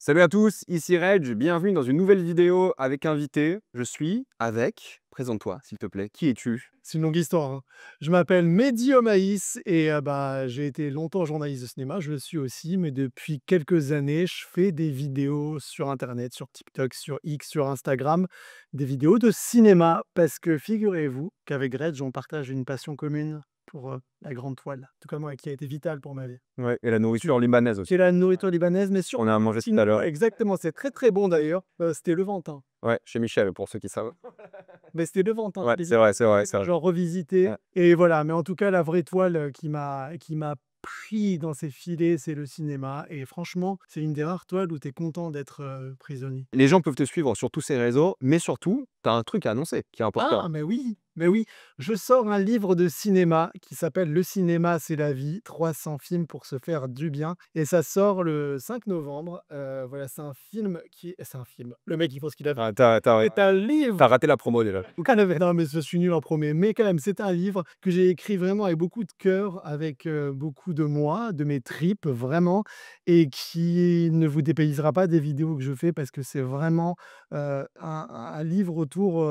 Salut à tous, ici Reg, bienvenue dans une nouvelle vidéo avec invité. Je suis avec... Présente-toi, s'il te plaît. Qui es-tu? C'est une longue histoire, hein. Je m'appelle Mehdi Omaïs et j'ai été longtemps journaliste de cinéma, je le suis aussi, mais depuis quelques années, je fais des vidéos sur internet, sur TikTok, sur X, sur Instagram, des vidéos de cinéma parce que figurez-vous qu'avec Reg, on partage une passion commune pour, la grande toile. En tout cas moi, qui a été vitale pour ma vie. Ouais, et la Tu nourriture libanaise aussi. c'est la nourriture libanaise, mais surtout On a mangé tout à sinon l'heure. exactement, c'est très, très bon d'ailleurs, c'était Levantin. Ouais, chez Michel, pour ceux qui savent. Mais c'était Levantin, Ouais, c'est plaisir vrai, c'est vrai, c'est vrai. genre revisité Ouais. et voilà, mais en tout cas, la vraie toile, qui m'a pris dans ses filets, c'est le cinéma et franchement, c'est une des rares toiles où tu es content d'être, prisonnier. Les gens peuvent te suivre sur tous ces réseaux, mais surtout, tu as un truc à annoncer qui est important. Ah, mais oui, je sors un livre de cinéma qui s'appelle «Le cinéma, c'est la vie, 300 films pour se faire du bien» et ça sort le 5 novembre. Voilà, c'est un film. Le mec, il faut ce qu'il a fait. Ah, C'est un livre! t'as raté la promo déjà. Non, mais je suis nul en premier, mais quand même, c'est un livre que j'ai écrit vraiment avec beaucoup de cœur, avec, beaucoup de moi, de mes tripes, vraiment et qui ne vous dépaysera pas des vidéos que je fais parce que c'est vraiment, un livre autour,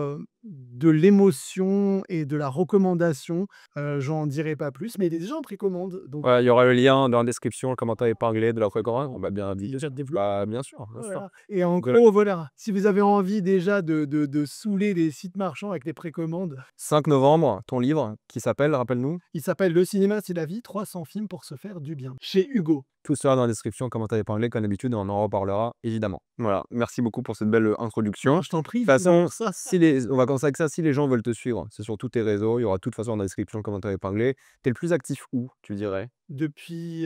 de l'émotion et de la recommandation. J'en dirai pas plus, mais il est déjà en précommande, donc Ouais, il y aura le lien dans la description, le commentaire épinglé de la précommande. On va bien dit. déjà développé. Bah, bien sûr, bien sûr. Voilà et en De la- gros, voilà, si vous avez envie déjà de saouler les sites marchands avec les précommandes, 5 novembre, ton livre qui s'appelle, rappelle-nous. il s'appelle «Le cinéma, c'est la vie, 300 films pour se faire du bien» chez Hugo. Tout sera dans la description, commentaire épinglé, comme d'habitude, on en reparlera évidemment. Voilà, merci beaucoup pour cette belle introduction. Je t'en De toute prie, c'est là façon, pour ça. on va commencer avec ça. Si les gens veulent te suivre, c'est sur tous tes réseaux. Il y aura de toute façon dans la description, commentaire épinglé. T'es le plus actif où, tu dirais? Depuis,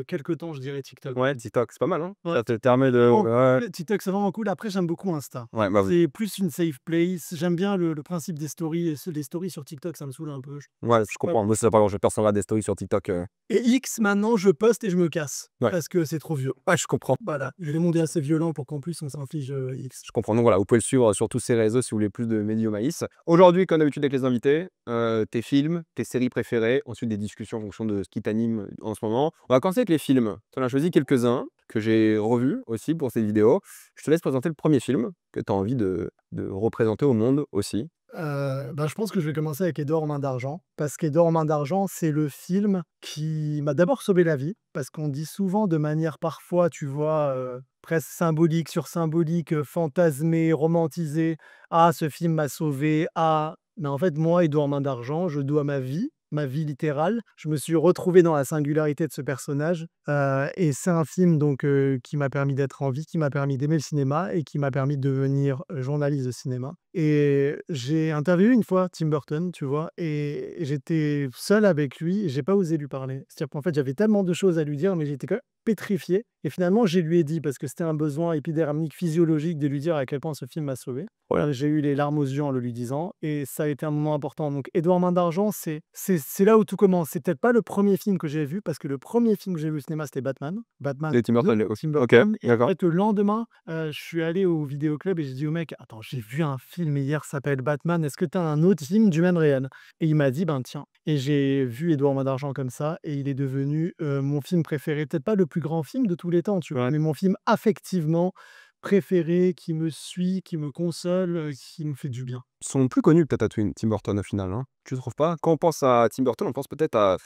quelque temps, je dirais TikTok. Ouais, TikTok, c'est pas mal, hein? Ouais, Ça te permet de. vraiment Ouais, cool, TikTok, c'est vraiment cool. Après, j'aime beaucoup Insta. ouais, bah oui. C'est plus une safe place. J'aime bien le principe des stories et les stories sur TikTok, ça me saoule un peu. Ouais, je Ouais comprends. Moi, c'est pas grave, je personne regarde des stories sur TikTok. et X, maintenant, je poste et je me casse Ouais. parce que c'est trop vieux. Ouais, je comprends. Voilà, le monde est assez violent pour qu'en plus on s'inflige, X. Je comprends. Donc voilà, vous pouvez le suivre sur tous ces réseaux si vous voulez plus de Mehdi Maïs. Aujourd'hui, comme d'habitude avec les invités, tes films, tes séries préférées, ensuite des discussions en fonction de ce qui t'anime en ce moment. On va commencer avec les films. Tu en as choisi quelques-uns que j'ai revus aussi pour cette vidéo. Je te laisse présenter le premier film que tu as envie de représenter au monde aussi. Je pense que je vais commencer avec Édouard aux mains d'argent, parce qu'Édouard aux mains d'argent, c'est le film qui m'a d'abord sauvé la vie, parce qu'on dit souvent de manière parfois, tu vois, presque symbolique sur symbolique, fantasmée, romantisée: «Ah, ce film m'a sauvé, ah» mais en fait, moi, Édouard aux mains d'argent, je dois ma vie littérale. Je me suis retrouvé dans la singularité de ce personnage, et c'est un film donc qui m'a permis d'être en vie, qui m'a permis d'aimer le cinéma et qui m'a permis de devenir journaliste de cinéma et j'ai interviewé une fois Tim Burton, tu vois? Et j'étais seul avec lui et j'ai pas osé lui parler. C'est-à-dire qu'en fait, j'avais tellement de choses à lui dire, mais j'étais quand même pétrifié et finalement, je lui ai dit parce que c'était un besoin épidermique, physiologique de lui dire à quel point ce film m'a sauvé. Voilà, j'ai eu les larmes aux yeux en le lui disant et ça a été un moment important. Donc Édouard Main d'argent, c'est là où tout commence. C'est peut-être pas le premier film que j'ai vu parce que le premier film que j'ai vu au cinéma, c'était Batman. Batman Les Tim 2, Burton, Tim ok, Burton et en d'accord. fait, le lendemain, je suis allé au vidéoclub et j'ai dit au mec: «Attends, j'ai vu un film hier, ça s'appelle Batman, est-ce que tu as un autre film du même réal?» Et il m'a dit: «Ben tiens» et j'ai vu Édouard Main d'argent comme ça et il est devenu, mon film préféré. Peut-être pas le plus grand film de tous les temps, tu vois? Mais mon film affectivement préféré, qui me suit, qui me console, qui me fait du bien. Ils sont plus connus peut-être à Tim Burton au final, hein? Tu trouves pas? Quand on pense à Tim Burton, on pense peut-être à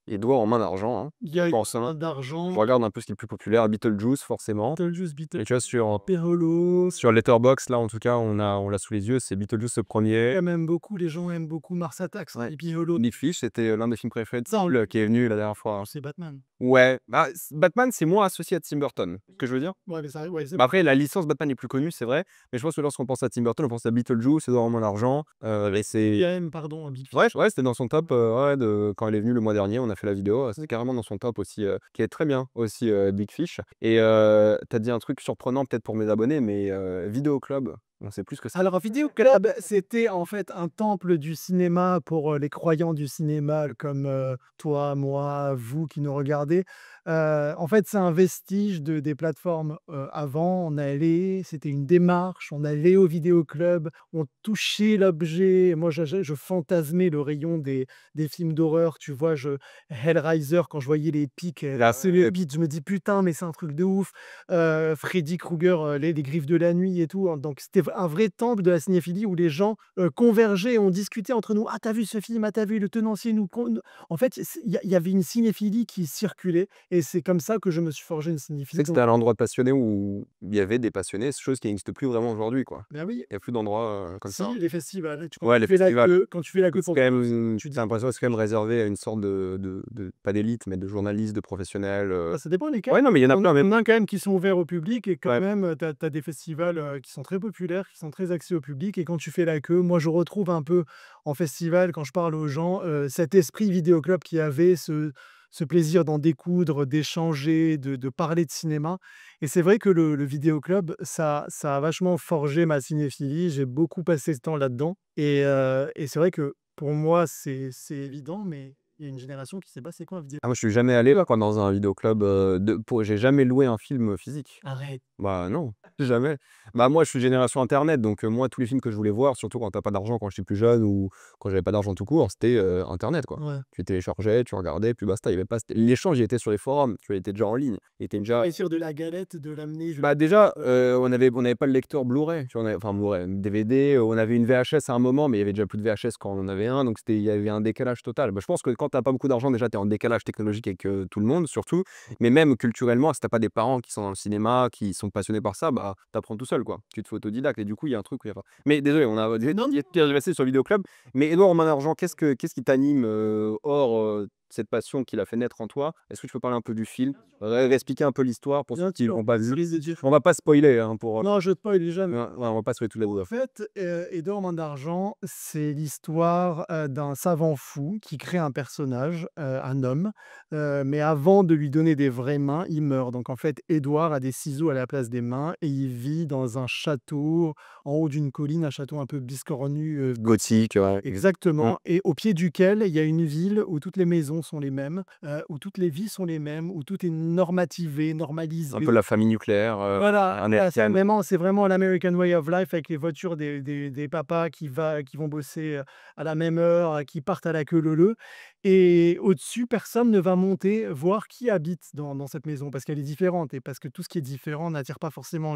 Édouard en main d'argent, hein, Il y je a pense, hein. Main Je d'argent, regarde un peu ce qui est le plus populaire, Beetlejuice forcément. Beetlejuice, Et tu vois Perrolo. sur Letterboxd là en tout cas on l'a sous les yeux, c'est Beetlejuice le premier. Les gens aiment beaucoup Mars Attacks, Ouais. et Piolo. Big Fish, c'était l'un des films préférés de Ça, on Saul, qui est venu la dernière fois, hein. c'est Batman. Ouais, bah, Batman c'est moins associé à Tim Burton, ce que je veux dire. Ouais, mais ça ouais, c'est Bah, après la licence Batman est plus connue, c'est vrai, mais je pense que lorsqu'on pense à Tim Burton, on pense à Beetlejuice, Édouard en main d'argent, et c'est IAM, pardon, Big ouais, Fish. ouais, c'était dans son top, ouais, de quand il est venu le mois dernier, on a fait la vidéo, c'était carrément dans son top aussi, qui est très bien aussi, Big Fish et tu dit un truc surprenant peut-être pour mes abonnés, mais Vidéo Club, On sait plus ce que c'est. Alors, Vidéoclub, c'était en fait un temple du cinéma pour, les croyants du cinéma comme, toi, moi, vous qui nous regardez. En fait, c'est un vestige des plateformes, avant. C'était une démarche, on allait au vidéoclub, on touchait l'objet. Moi, je fantasmais le rayon des films d'horreur, tu vois? Hellraiser, quand je voyais les pics, Là, c'est le bide, je me dis: «Putain, mais c'est un truc de ouf». Freddy Krueger, les Griffes de la nuit et tout, hein. Donc c'était un vrai temple de la cinéphilie où les gens, convergeaient, on discutait entre nous: «Ah, t'as vu ce film? Ah, t'as vu le tenancier nous con» en fait, il y avait une cinéphilie qui circulait et c'est comme ça que je me suis forgé une tu sais cinéphilie que donc c'était un endroit de passionnés où il y avait des passionnés, chose qui n'existe plus vraiment aujourd'hui, quoi. bah, oui, Il y a plus d'endroits, comme ça. si les festivals, quand Ouais, tu les fais la festivals. queue quand tu fais la queue C'est pour quand même, tu tu dis l'impression que c'est quand même réservé à une sorte de pas d'élite, mais de journalistes, de professionnels, bah, ça dépend lesquels. ouais, non, mais il y en a On plein, mais en a quand même qui sont ouverts au public et quand ouais. même, tu as des festivals, qui sont très populaires, qui sont très axés au public et quand tu fais la queue, moi je retrouve un peu en festival quand je parle aux gens, cet esprit vidéoclub qu'il y avait, ce plaisir d'en découdre, d'échanger, de parler de cinéma et c'est vrai que le vidéoclub, ça a vachement forgé ma cinéphilie. J'ai beaucoup passé de temps là-dedans et c'est vrai que pour moi, c'est évident, mais il y a une génération qui sait pas c'est quoi un vidéo. Ah moi, je suis jamais allé, quoi, dans un vidéoclub, j'ai jamais loué un film, physique. Arrête. Bah, non, jamais. Bah, moi, je suis génération internet, donc moi, tous les films que je voulais voir, surtout quand tu as pas d'argent, quand j'étais plus jeune ou quand j'avais pas d'argent tout court, c'était, internet, quoi. Ouais. Tu téléchargeais, tu regardais, puis basta. Il y avait pas l'échange, il était sur les forums, tu vois? Il était déjà en ligne. Il était déjà Réussir de la galette, de l'amener je bah, déjà, on avait pas le lecteur Blu-ray, tu vois? Enfin Blu-ray, DVD, on avait une VHS à un moment, mais il y avait déjà plus de VHS quand on en avait un, donc il y avait un décalage total. Bah, je pense que quand tu as pas beaucoup d'argent, déjà, tu es en décalage technologique avec, tout le monde, surtout, mais même culturellement, si tu as pas des parents qui sont dans le cinéma, qui sont passionnés par ça, bah, tu apprends tout seul, quoi. Tu te fais autodidacte et du coup, il y a un truc où il y a pas mais désolé, on a non, non, tergiversé sur le Vidéo Club, mais Édouard Main d'Argent, qu'est-ce qui t'anime, hors, cette passion qu'il a fait naître en toi? Est-ce que tu peux parler un peu du film? Réexpliquer un peu l'histoire pour ceux bien qui sûr, l'ont pas je vu? risque de dire On va pas spoiler, hein, pour, non, je spoil jamais. ouais, ouais, on va pas spoiler toute la En vidéo. fait, Édouard Main d'Argent, c'est l'histoire, d'un savant fou qui crée un personnage, un homme, mais avant de lui donner des vraies mains, il meurt. Donc en fait, Édouard a des ciseaux à la place des mains et il vit dans un château en haut d'une colline, un château un peu biscornu, Gothique, ouais. Mmh. exactement et au pied duquel il y a une ville où toutes les maisons sont les mêmes, où toutes les vies sont les mêmes, où tout est normativé, Un peu normalisé. la famille nucléaire, Voilà, voilà, américaine. c'est vraiment l'American way of life avec les voitures des papas qui vont bosser, à la même heure, qui partent à la queue leu leu et au-dessus, personne ne va monter voir qui habite dans cette maison parce qu'elle est différente et parce que tout ce qui est différent n'attire pas forcément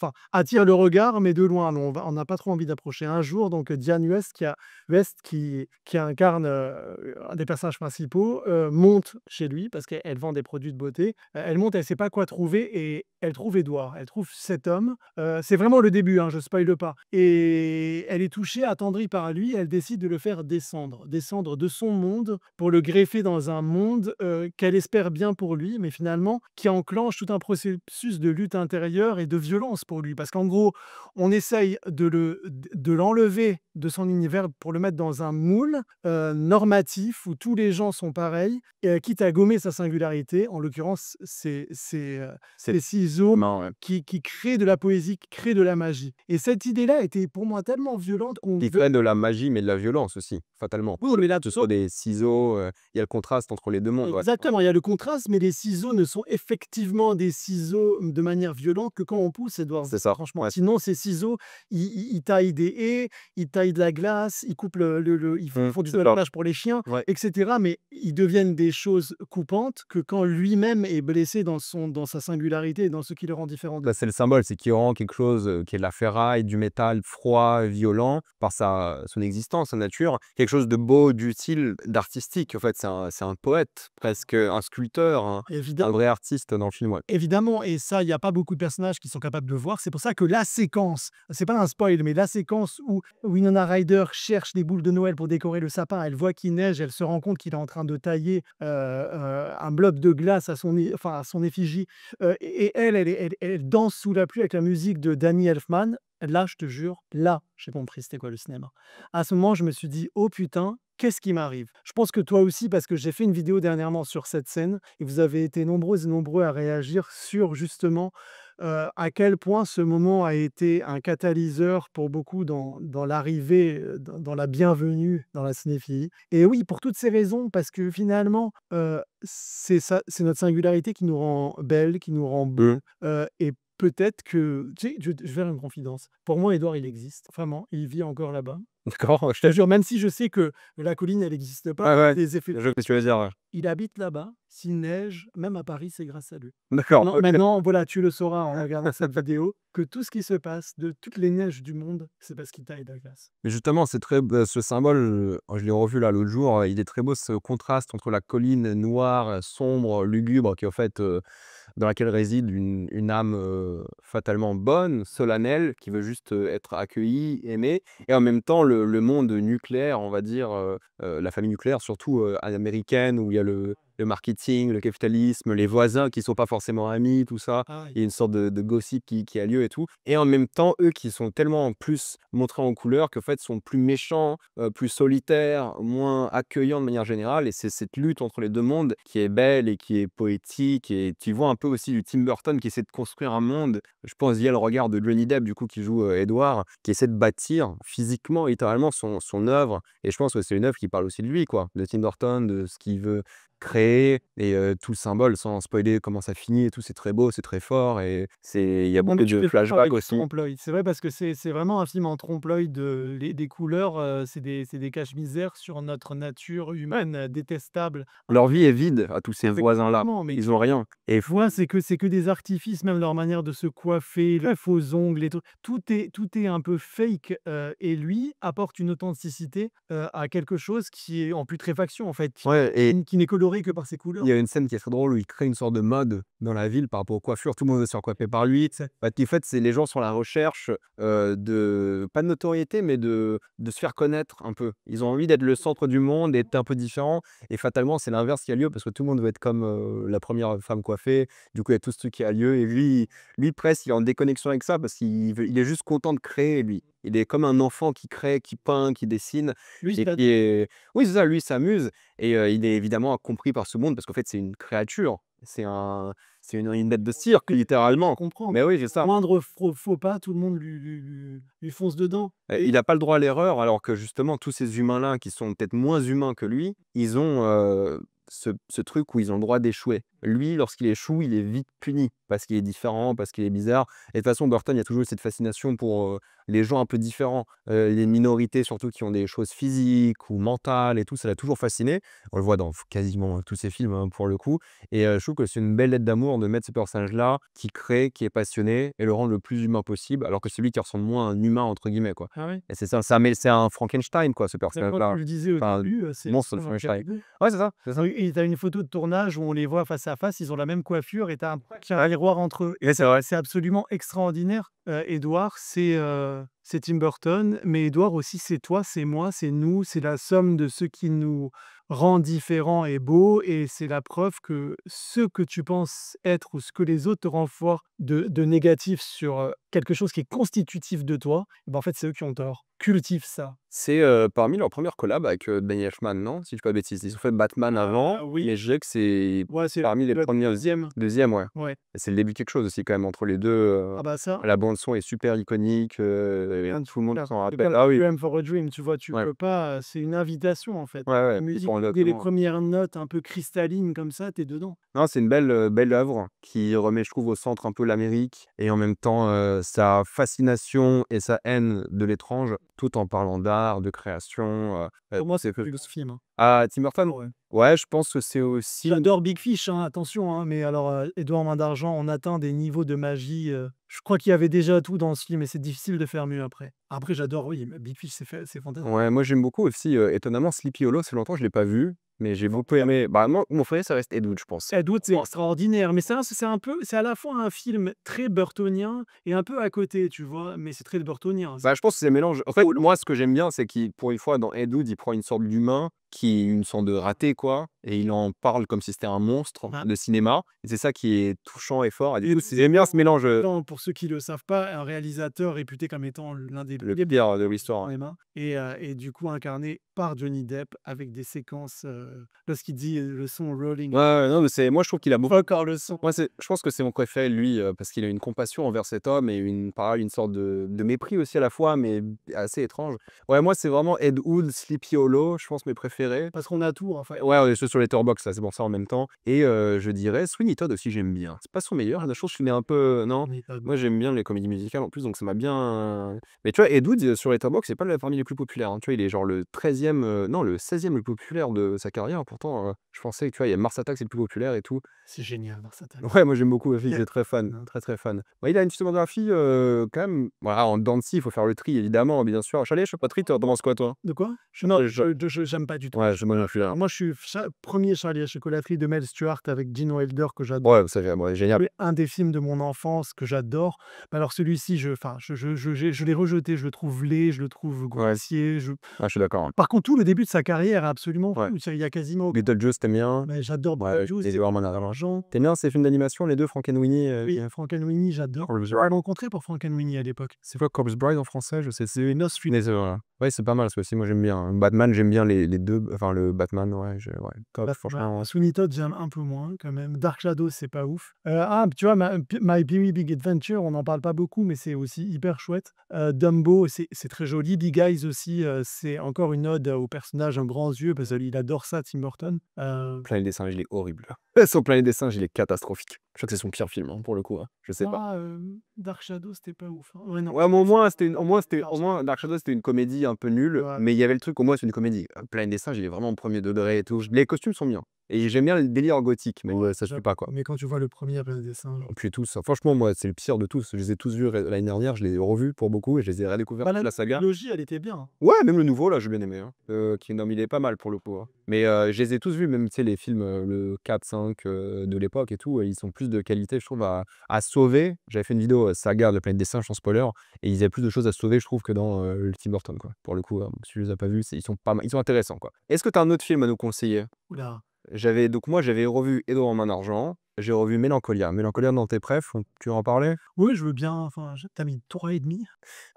enfin, attire le regard, mais de loin. Nous, on n'a pas trop envie d'approcher. Un jour, donc Diane West qui incarne, un des personnages principaux, monte chez lui parce qu'elle vend des produits de beauté. Elle monte, elle sait pas quoi trouver et elle trouve Édouard. Elle trouve cet homme, c'est vraiment le début, hein, je spoile pas et elle est touchée, attendrie par lui, elle décide de le faire descendre de son monde pour le greffer dans un monde, qu'elle espère bien pour lui, mais finalement qui enclenche tout un processus de lutte intérieure et de violence pour lui. Parce qu'en gros, on essaye de l'enlever de son univers pour le mettre dans un moule, normatif où tous les gens sont pareils et quitte à gommer sa singularité. En l'occurrence, C'est ces ciseaux humain, ouais. qui créent de la poésie, qui créent de la magie et cette idée-là était pour moi tellement violente qu'on Qui veut crée de la magie, mais de la violence aussi, fatalement. oui, mais là, Que ce soit des ciseaux, il y a le contraste entre les 2 mondes, ouais. exactement, il y a le contraste, mais les ciseaux ne sont effectivement des ciseaux de manière violente que quand on pousse, Edward. C'est ça, Franchement, ouais. sinon ces ciseaux, ils taillent des haies, ils taillent de la glace, ils coupent ils font du C'est ça. soulage pour les chiens Ouais. et cetera, mais ils deviennent des choses coupantes que quand lui-même est blessé dans sa singularité et dans ce qui le rend différent de Bah, c'est le symbole, c'est qu'il rend quelque chose, qui est de la ferraille, du métal froid, violent, par son existence, sa nature, quelque chose de beau, d'utile, d'artistique. En fait, c'est un poète, presque un sculpteur, un évidemment. vrai artiste dans le film, ouais. Évidemment et ça, il y a pas beaucoup de personnages qui sont capables de le voir. C'est pour ça que la séquence, c'est pas un spoil, mais la séquence où Winona Ryder cherche des boules de Noël pour décorer le sapin, elle voit qu'il neige, elle se rend compte qu'il est en train de tailler, un bloc de glace à son effigie, et elle danse sous la pluie avec la musique de Danny Elfman. Là, je te jure, là, j'ai compris c'était quoi le cinéma. À ce moment, je me suis dit: «Oh putain, qu'est-ce qui m'arrive?» Je pense que toi aussi, parce que j'ai fait une vidéo dernièrement sur cette scène et vous avez été nombreuses et nombreux à réagir sur justement à quel point ce moment a été un catalyseur pour beaucoup dans l'arrivée, dans la bienvenue dans la cinéphilie. Et oui, pour toutes ces raisons, parce que finalement, c'est ça, c'est notre singularité qui nous rend belle, qui nous rend beau, Mmh. et peut-être que tu sais, je vais faire une confidence. Pour moi, Édouard, il existe, vraiment, il vit encore là-bas. D'accord, Je te jure, même si je sais que la colline, elle n'existe pas, ouais, ouais, des effets, je vois ce que tu veux dire, ouais. il habite là-bas, s'il neige, même à Paris, c'est grâce à lui. D'accord, Non, OK. maintenant, voilà, tu le sauras en regardant cette vidéo, que tout ce qui se passe, de toutes les neiges du monde, c'est parce qu'il taille la glace. Mais justement, c'est très ce symbole, je l'ai revu là l'autre jour, il est très beau ce contraste entre la colline noire, sombre, lugubre qui est en fait, dans laquelle réside une âme, fatalement bonne, solennelle, qui veut juste, être accueillie, aimée et en même temps le monde nucléaire, on va dire, la famille nucléaire surtout, américaine où il y a le marketing, le capitalisme, les voisins qui sont pas forcément amis, tout ça. Ah oui. Il y a une sorte de gossip qui a lieu et tout et en même temps, eux qui sont tellement en plus montrés en couleur qu'en fait sont plus méchants, plus solitaires, moins accueillants de manière générale et c'est cette lutte entre les 2 mondes qui est belle et qui est poétique et tu vois un peu aussi du Tim Burton qui essaie de construire un monde. Je pense via le regard de Johnny Depp du coup qui joue, Edward, qui essaie de bâtir physiquement, littéralement son œuvre et je pense que c'est une œuvre qui parle aussi de lui quoi, de Tim Burton, de ce qu'il veut créer et tout le symbole sans spoiler comment ça finit et tout, c'est très beau, c'est très fort et il y a Non, beaucoup mais tu de fais fort flashbacks avec aussi. trompe-l'œil. C'est vrai parce que c'est vraiment un film en trompe-l'œil des couleurs, c'est des cache-misères sur notre nature humaine, détestable. Leur vie est vide à tous ces voisins-là, Effectivement, mais ils ont rien et tu vois, c'est que des artifices, même leur manière de se coiffer, les faux ongles et tout est un peu fake, et lui apporte une authenticité, à quelque chose qui est en putréfaction, en fait, ouais et qui n'est coloré que par ses il couleurs. y a une scène qui est très drôle où il crée une sorte de mode dans la ville par rapport aux coiffures. Tout le monde veut se faire coiffer par lui. Bah, en fait, c'est les gens sont à la recherche, de pas de notoriété, mais de se faire connaître un peu. Ils ont envie d'être le centre du monde, d'être un peu différent et fatalement, c'est l'inverse qui a lieu parce que tout le monde veut être comme, la première femme coiffée. Du coup, il y a tout ce truc qui a lieu et lui presque, il est en déconnexion avec ça parce il est juste content de créer lui. Il est comme un enfant qui crée, qui peint, qui dessine Lui, et qui est oui, c'est ça, lui, il s'amuse et il est évidemment compris par ce monde parce qu'en fait, c'est une créature. C'est une bête de cirque je littéralement. comprends. Mais oui, c'est ça. Moindre faux pas, tout le monde lui fonce dedans. Il a pas le droit à l'erreur alors que justement tous ces humains-là qui sont peut-être moins humains que lui, ils ont, ce truc où ils ont le droit d'échouer. Lui, lorsqu'il échoue, il est vite puni parce qu'il est différent, parce qu'il est bizarre et de toute façon Burton, il y a toujours eu cette fascination pour, les gens un peu différents, les minorités surtout qui ont des choses physiques ou mentales et tout, ça l'a toujours fasciné. On le voit dans quasiment tous ses films, hein, pour le coup et je trouve que c'est une belle lettre d'amour de mettre ce personnage-là qui crée, qui est passionné et le rendre le plus humain possible alors que celui qui ressemble moins à un «humain» entre guillemets, quoi Ah ouais? et c'est ça mais c'est un Frankenstein, quoi, ce Bah, comme personnage-là. tu le disais au Enfin, début, monstre de on va Frankenstein. regarder. Ouais, c'est ça. Oui, et tu as une photo de tournage où on les voit face à face, ils ont la même coiffure et tu as un miroir entre eux. Ouais, c'est vrai. C'est absolument extraordinaire. Édouard, c'est Tim Burton, mais Édouard aussi, c'est toi, c'est moi, c'est nous, c'est la somme de ce qui nous rend différents et beaux et c'est la preuve que ce que tu penses être ou ce que les autres te renvoient de négatif sur, quelque chose qui est constitutif de toi, en fait, c'est eux qui ont tort. Cultive ça. C'est, parmi leurs premières collabs avec, Danny Elfman, non? Si je dis pas de bêtises. Ils ont fait Batman avant, Oui, mais je dirais que c'est ouais, c'est parmi les la premières. 2e. 2e, ouais. Ouais. Et c'est le début de quelque chose aussi quand même entre les 2. Ah bah ça, La bande son est super iconique, et rien de tout le monde faire. s'en C'est rappelle. comme Ah oui, Requiem for a Dream, tu vois? Tu ouais. peux pas, c'est une invitation, en fait. Ouais, ouais, ils Musique, font dès les exactement. premières notes un peu cristallines comme ça, tu es dedans. Non, c'est une belle œuvre qui remet, je trouve, au centre un peu l'Amérique et en même temps, sa fascination et sa haine de l'étrange, tout en parlant d'art, de création, Pour moi, c'est c'est le que plus beau film, hein. ah, Tim Burton? Ouais. Ouais, je pense que c'est aussi J'adore Big Fish, hein, attention, hein, mais alors, Édouard Main d'Argent, on atteint des niveaux de magie, je crois qu'il y avait déjà tout dans ce film et c'est difficile de faire mieux après. Après j'adore, oui, mais Big Fish, c'est fantastique. ouais, moi j'aime beaucoup aussi, étonnamment Sleepy Hollow, ça fait longtemps que je l'ai pas vu, mais j'ai beaucoup aimé. Bah, moi, mon préféré, ça reste Ed Wood, je pense. Ed Wood, c'est extraordinaire, mais ça, c'est un peu, c'est à la fois un film très burtonien et un peu à côté, tu vois? Mais c'est très burtonien. Bah, je pense que c'est le mélange. En fait, moi, ce que j'aime bien, c'est qu'il pour une fois, dans Ed Wood, il prend une sorte d'humain qui est une sorte de raté, quoi, et il en parle comme si c'était un monstre Ah. de cinéma et c'est ça qui est touchant et fort et du coup, j'aime bien ce mélange, Non, pour ceux qui le savent pas, un réalisateur réputé comme étant l'un des le pire de l'histoire. cinéma et du coup incarné par Johnny Depp avec des séquences, lorsqu'il dit, le son rolling. Ouais, ouais, non, mais c'est moi, je trouve qu'il a beaucoup. Pas encore le son. Moi, je pense que c'est mon préféré, lui, parce qu'il a une compassion envers cet homme et pareil, une sorte de mépris aussi à la fois, mais assez étrange. Ouais, moi, c'est vraiment Ed Wood, Sleepy Hollow, je pense mes préférés. Parce qu'on a tout en fait. Ouais, on est sur Letterboxd, là, c'est pour ça en même temps. Et je dirais Sweeney Todd aussi, j'aime bien. C'est pas son meilleur, je trouve qu'il est un peu. Non, moi j'aime bien les comédies musicales en plus, donc ça m'a bien. Mais tu vois, Ed Wood sur Letterboxd, c'est pas parmi les plus populaires, hein. Tu vois, il est genre le 13e, non, le 16e le plus populaire de sa carrière. Pourtant, je pensais que tu vois, il y a Mars Attack, c'est le plus populaire et tout. C'est génial, Mars Attack. Ouais, moi j'aime beaucoup, j'étais très fan, très très fan. Ouais, il a une filmographie quand même. Voilà, en dents de scie, il faut faire le tri évidemment, bien sûr. Chalet, je sais pas, tri, t'en penses quoi toi? De quoi? Non, J'aime pas du tout. Ouais, moi non plus. Alors moi je suis premier Charlie à la chocolaterie de Mel Stuart avec Gene Wilder que j'adore. Ouais, ça ouais, génial. Un des films de mon enfance que j'adore. Mais alors celui-ci, je l'ai rejeté, je le trouve laid, je le trouve Ouais. grossier, Ah, je suis d'accord, hein. Par contre, tout le début de sa carrière est absolument Ouais. fou. Il y a quasiment Beetlejuice, t'aimes bien? mais j'adore Ouais, Beetlejuice, les Edouard Manin d'argent. Jean. T'aimes bien ces films d'animation, les 2, Frankenweenie? Oui, Frankenweenie, j'adore. Je l'ai rencontré pour Frankenweenie à l'époque. C'est quoi Corpse Bride en français? Je sais, c'est No Street. Voilà. Ouais, c'est pas mal ça aussi, moi j'aime bien. Batman, j'aime bien les 2, enfin le Batman, ouais, ouais, top, franchement. Sweeney Todd, j'aime un peu moins quand même. Dark Shadow, c'est pas ouf. Tu vois, My Pee-wee Big Adventure, on n'en parle pas beaucoup, mais c'est aussi hyper chouette. Dumbo, c'est très joli. Big Eyes aussi, c'est encore une ode au personnage en grands yeux, parce qu'il adore ça, Tim Burton. Planète des singes, il est horrible. Son Planète des singes, il est catastrophique. Je crois que c'est son pire film, hein, pour le coup, hein. Je sais pas. Dark Shadow, c'était pas ouf, hein. Ouais, non. Ouais, mais au moins Dark Shadow, c'était une comédie un peu nulle, Ouais. mais il y avait le truc, au moins c'est une comédie. Planète des singes, il est vraiment au premier degré et tout. Les costumes sont bien et j'aime bien le délire gothique, mais ouais, ça suit pas, quoi. Mais quand tu vois le premier Planète des singes. Et puis tous, franchement, moi, c'est le pire de tous. Je les ai tous vus l'année dernière, je les ai revus pour beaucoup et je les ai redécouverts, La la saga. trilogie, elle était bien, hein. Ouais, même le nouveau, là, j'ai bien aimé, hein. Kingdom, il est pas mal pour le coup, hein. Mais je les ai tous vus, même, tu sais, les films, le 4, 5 de l'époque et tout, ils sont plus de qualité, je trouve, à sauver. J'avais fait une vidéo saga de Planète des singes sans spoiler, et ils avaient plus de choses à sauver, je trouve, que dans le Tim Burton, quoi. Pour le coup, si tu les as pas vus, ils sont pas mal, ils sont intéressants, quoi. Est-ce que tu as un autre film à nous conseiller? Oula. Moi, j'avais revu Edouard en main d'argent, j'ai revu Mélancolia. Mélancolia dans tes préf, tu veux en parler? Oui, je veux bien. Enfin, t'as mis 3,5?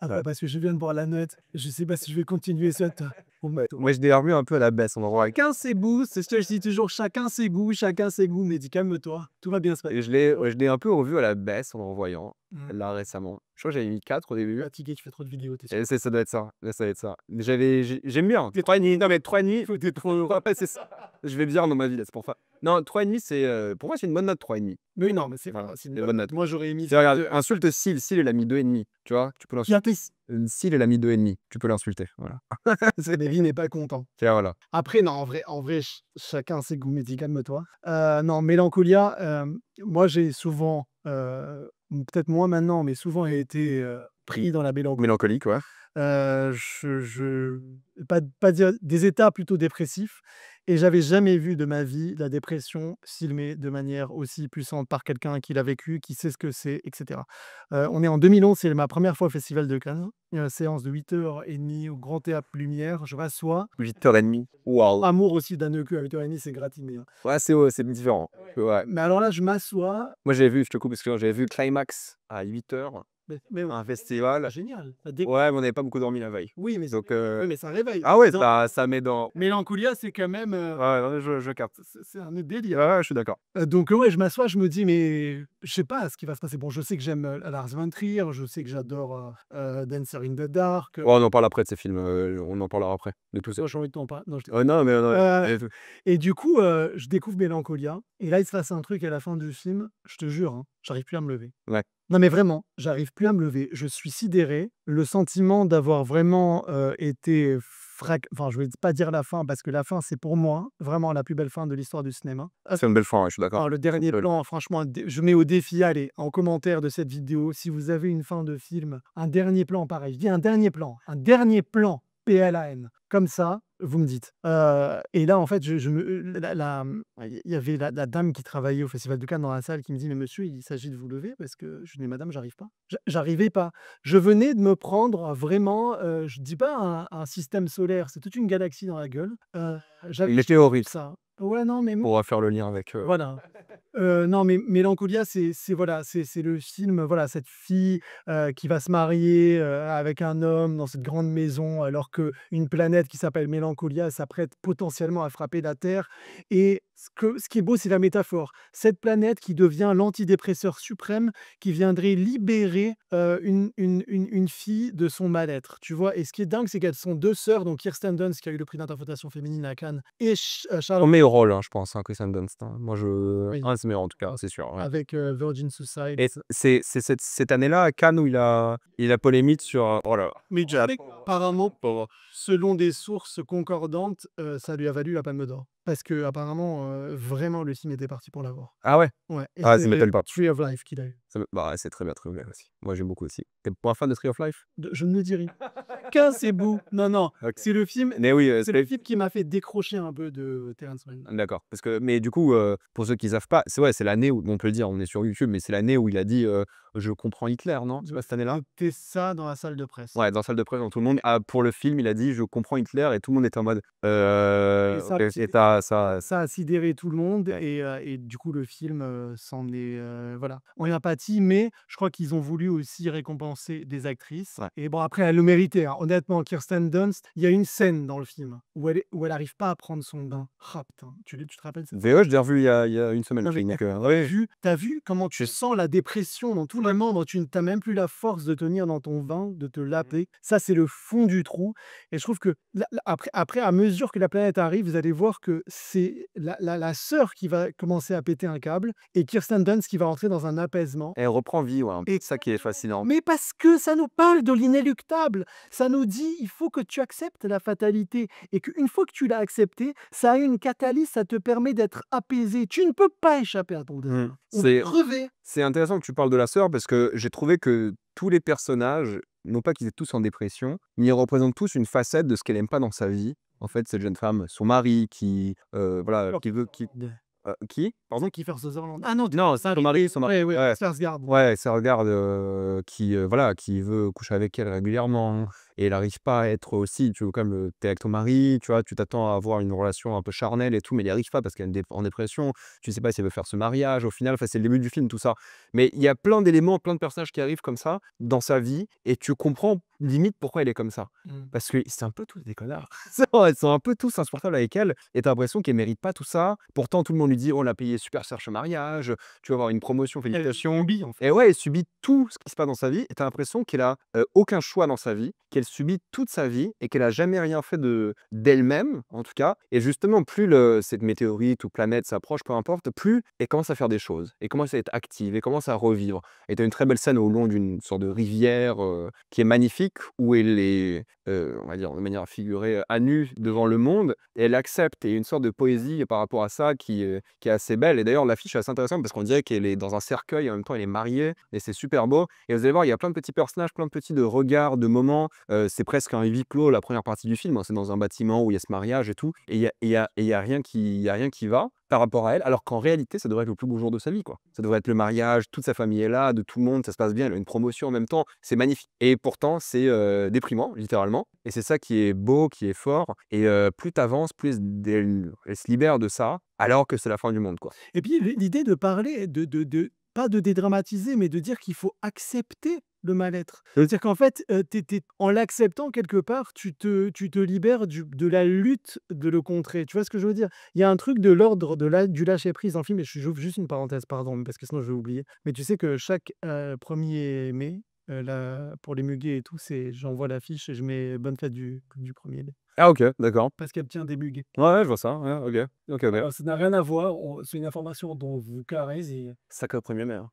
Ouais. Parce que je viens de voir la note. Je sais pas si je vais continuer cette. Moi, je l'ai revu un peu à la baisse, on va voir. Chacun ses goûts, c'est ce que je dis toujours, chacun ses goûts, mais dis calme-toi, tout va bien se passer. Et je l'ai un peu revu à la baisse en le revoyant, là, récemment. Je crois que j'avais mis 4 au début. Fatigué, tu fais trop de vidéos, t'es sûr. Et ça doit être ça. Là, ça doit être ça. J'aime bien. 3,5. Non, mais 3,5. Faut être trop. Ouais, c'est ça. Je vais bien dans ma vie, là, c'est pour ça. Non, 3,5, pour moi, c'est une bonne note, 3,5. Mais oui, non, mais c'est Voilà, c'est une une bonne note. Moi, j'aurais mis. Regarde, insulte Syl. Syl, elle a mis 2,5. Tu vois, tu peux l'insulter. Syl, elle a mis 2,5. Tu peux l'insulter. Voilà. Lévi n'est pas content. Tiens, voilà. Après, non, en vrai, chacun ses goûts, mais dis calme-toi. Non, Mélancolia, moi, j'ai souvent, peut-être moins maintenant, mais souvent été pris dans la mélancolie. Mélancolique, ouais. Pas dire des états plutôt dépressifs, et j'avais jamais vu de ma vie la dépression filmée de manière aussi puissante par quelqu'un qui l'a vécu, qui sait ce que c'est, etc. On est en 2011, c'est ma première fois au Festival de Cannes. Une séance de 8h30 au Grand Théâtre Lumière. Je m'assois. 8h30. Waouh. Amour aussi d'un œuf à 8h30, c'est gratiné, hein. Ouais, c'est différent. Ouais. Mais alors là, je m'assois. Moi, j'avais vu, je te coupe, parce que j'avais vu Climax à 8h, Mais un festival. génial. Ouais, mais on n'avait pas beaucoup dormi la veille. Oui, mais Donc, oui, mais ça réveille. ah ouais, Dans ça met dans. Mélancolia, c'est quand même. Ouais, non, je capte. C'est un autre délire. Ouais, je suis d'accord. Donc ouais, je m'assois, je me dis, mais je sais pas ce qui va se passer. Bon, je sais que j'aime Lars von Trier, je sais que j'adore Dancer in the Dark. Oh, on en parle après de ces films, on en parlera après, de tout ça. J'ai envie de t'en parler. Non, Non, mais et du coup, je découvre Mélancolia, et là, il se passe un truc à la fin du film, je te jure, hein, j'arrive plus à me lever. Ouais. Non, mais vraiment, j'arrive plus à me lever. Je suis sidéré. Le sentiment d'avoir vraiment été enfin, je vais pas dire la fin, parce que la fin, c'est pour moi vraiment la plus belle fin de l'histoire du cinéma. c'est une belle fin, ouais, je suis d'accord. Alors, le dernier plan, franchement, je mets au défi, allez, en commentaire de cette vidéo, si vous avez une fin de film, un dernier plan pareil. Je dis un dernier plan, PLAN, comme ça, vous me dites. Et là, en fait, il y avait la dame qui travaillait au Festival de Cannes dans la salle qui me dit: «Mais monsieur, il s'agit de vous lever» parce que je dis: «Madame, j'arrive pas». J'arrivais pas. Je venais de me prendre vraiment, je dis pas un système solaire, c'est toute une galaxie dans la gueule. J'avais Il était horrible. ça. Ouais, non, mais On pourra faire le lien avec, voilà. Non, mais Mélancolia, c'est voilà, c'est le film, voilà, cette fille, qui va se marier, avec un homme dans cette grande maison, alors qu'une planète qui s'appelle Mélancolia s'apprête potentiellement à frapper la Terre et ce qui est beau, c'est la métaphore. Cette planète qui devient l'antidépresseur suprême, qui viendrait libérer, une fille de son mal-être, tu vois? Et ce qui est dingue, c'est qu'elles sont 2 sœurs, donc Kirsten Dunst qui a eu le prix d'interprétation féminine à Cannes et son Charlotte meilleur rôle, hein, je pense, hein, Kristen Dunst, hein. Moi, oui, un de ses meilleurs en tout cas, c'est sûr, ouais. avec, Virgin Suicide. Et c'est cette année-là à Cannes où il a polémique sur, oh là là, Mais tu sais qu'apparemment, pauvre. selon des sources concordantes, ça lui a valu la Palme d'or. Parce qu'apparemment, vraiment le film était parti pour l'avoir. Ah ouais? Ouais et Ah, ça c'est m'étonne pas. Tree of Life qu'il a eu. Bah, ouais, c'est très bien trouvé aussi. Moi, j'aime beaucoup aussi. Tu es point fan de Tree of Life? Je ne le dis rien. C'est beau. Non, non, OK. c'est le film Mais oui, c'est le film qui m'a fait décrocher un peu de Terrence Malick. d'accord. Parce que mais du coup, pour ceux qui savent pas, c'est ouais, c'est l'année où on peut le dire, on est sur YouTube, mais c'est l'année où il a dit, «Je comprends Hitler», non? C'est pas cette année-là? C'était ça dans la salle de presse. Ouais, dans la salle de presse, dans tout le monde pour le film, il a dit: «Je comprends Hitler» et tout le monde était en mode, Et ça OK c'est et ça ça a sidéré tout le monde et du coup le film, s'en est, voilà, en empathie, mais je crois qu'ils ont voulu aussi récompenser des actrices ouais. et bon après elle le méritait, hein. Honnêtement, Kirsten Dunst, il y a une scène dans le film où elle arrive pas à prendre son bain. Ah putain, tu te rappelles cette scène? VO, je l'ai revu il y a une semaine, Non mais donc tu ouais. vu comment tu sens la dépression dans tous les membres, tu n même plus la force de tenir dans ton vin, de te laver. Ça, c'est le fond du trou et je trouve que là après à mesure que la planète arrive, vous allez voir que c'est la sœur qui va commencer à péter un câble et Kirsten Dunst qui va entrer dans un apaisement Elle reprend vie, ouais, et c'est ça qui est fascinant. mais parce que ça nous parle de l'inéluctable. Ça nous dit: «Il faut que tu acceptes la fatalité» et qu'une fois que tu l'as accepté, ça a une catalyse, ça te permet d'être apaisé. Tu ne peux pas échapper à ton Mmh. destin. On va crever. C'est intéressant que tu parles de la sœur parce que j'ai trouvé que tous les personnages, non pas qu'ils étaient tous en dépression, mais ils représentent tous une facette de ce qu'elle aime pas dans sa vie. En fait, cette jeune femme, son mari qui, voilà, qui? Pardon? C'est Kiefer Sutherland. Ah non, Non, ça son mari, ouais, ouais, ouais. Skarsgård. Ouais, ça regarde, qui, voilà, qui veut coucher avec elle régulièrement et elle arrive pas à être aussi tu vois, comme, tu es avec ton mari, tu vois, tu t'attends à avoir une relation un peu charnelle et tout, mais elle y arrive pas parce qu'elle est en dépression. Tu sais pas si elle veut faire ce mariage au final, enfin, c'est le début du film, tout ça. Mais il y a plein d'éléments, plein de personnages qui arrivent comme ça dans sa vie et tu comprends limite pourquoi elle est comme ça. Mmh. Parce que c'est un peu tous des connards. C'est vrai, ils sont un peu tous insupportables avec elle et tu as l'impression qu'elle mérite pas tout ça. Pourtant, tout le monde lui dit: «Oh, on l'a payé super cher ce mariage, tu vas avoir une promotion, Elle félicitations». subit, en fait. Et ouais, elle subit tout ce qui se passe dans sa vie et tu as l'impression qu'elle a, aucun choix dans sa vie, qu'elle subit toute sa vie et qu'elle a jamais rien fait d'elle-même, en tout cas. Et justement, plus cette météorite ou planète s'approche, peu importe, plus elle commence à faire des choses. Elle commence à être active, elle commence à revivre. Et tu as une très belle scène au long d'une sorte de rivière, qui est magnifique, où elle est, on va dire de manière figurée, à nu devant le monde et elle accepte. Et il y a une sorte de poésie par rapport à ça qui est assez belle. Et d'ailleurs, l'affiche est assez intéressante parce qu'on dirait qu'elle est dans un cercueil, en même temps elle est mariée et c'est super beau. Et vous allez voir, il y a plein de petits personnages, plein de petits de regards, de moments. C'est presque un huis clos la première partie du film, hein. C'est dans un bâtiment où il y a ce mariage et tout. Et il y a rien qui va par rapport à elle, alors qu'en réalité, ça devrait être le plus beau jour de sa vie, quoi. Ça devrait être le mariage, toute sa famille est là, de tout le monde, ça se passe bien, elle a une promotion en même temps, c'est magnifique. Et pourtant, c'est déprimant, littéralement. Et c'est ça qui est beau, qui est fort. Et plus tu avances, plus elle se libère de ça, alors que c'est la fin du monde, quoi. Et puis l'idée de parler de pas de dédramatiser, mais de dire qu'il faut accepter le mal-être. C'est-à-dire qu'en fait, en l'acceptant quelque part, tu te libères de la lutte de le contrer. Tu vois ce que je veux dire? Il y a un truc de l'ordre du lâcher-prise dans le film et j'ouvre juste une parenthèse, pardon, parce que sinon je vais oublier. Mais tu sais que chaque, 1er mai, là, pour les muguets et tout, j'envoie l'affiche et je mets bonne fête du 1er mai. Ah OK, d'accord. Parce qu'elle tient des muguets. Ouais, ouais, je vois ça, ouais, OK. OK, OK. Alors ça n'a rien à voir, c'est une information dont vous carrez et Sacré premier mai, hein.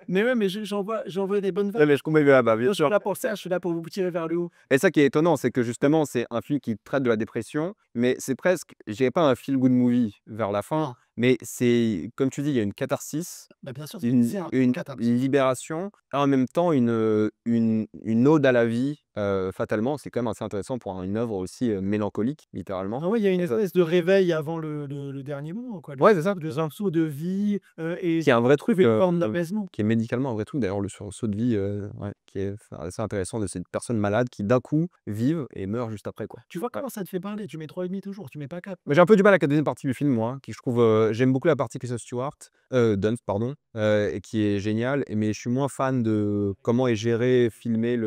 mais ouais, mais j'envoie des bonnes Ouais, vannes. mais je comprends, ah bah, bien Je suis sûr. là pour ça, je suis là pour vous tirer vers le haut. Et ça qui est étonnant, c'est que justement, c'est un film qui traite de la dépression, mais c'est presque, je dirais pas un feel good movie vers la fin, Non, mais c'est, comme tu dis, il y a une catharsis, bah, bien sûr, une c'est un une catharsis. libération, et en même temps une ode à la vie fatalement, c'est quand même assez intéressant pour une œuvre aussi, mélancolique, littéralement. Ah ouais, il y a une Ça espèce de réveil avant le dernier moment, quoi. ouais, c'est ça. Un saut de vie, et Qui est un vrai truc, trouver une forme d'apaisement. qui est médicalement un vrai truc d'ailleurs, le sursaut de vie, ouais, qui est assez intéressant de cette personne malade qui d'un coup vivent et meurt juste après, quoi. Tu vois Ouais. comment ça te fait parler? Tu mets 3,5 toujours, tu mets pas 4. Mais j'ai un peu du mal avec la deuxième partie du film, moi, qui je trouve, j'aime beaucoup la partie Kristen Stewart, Dunst, pardon, et qui est géniale, mais je suis moins fan de comment est géré, filmé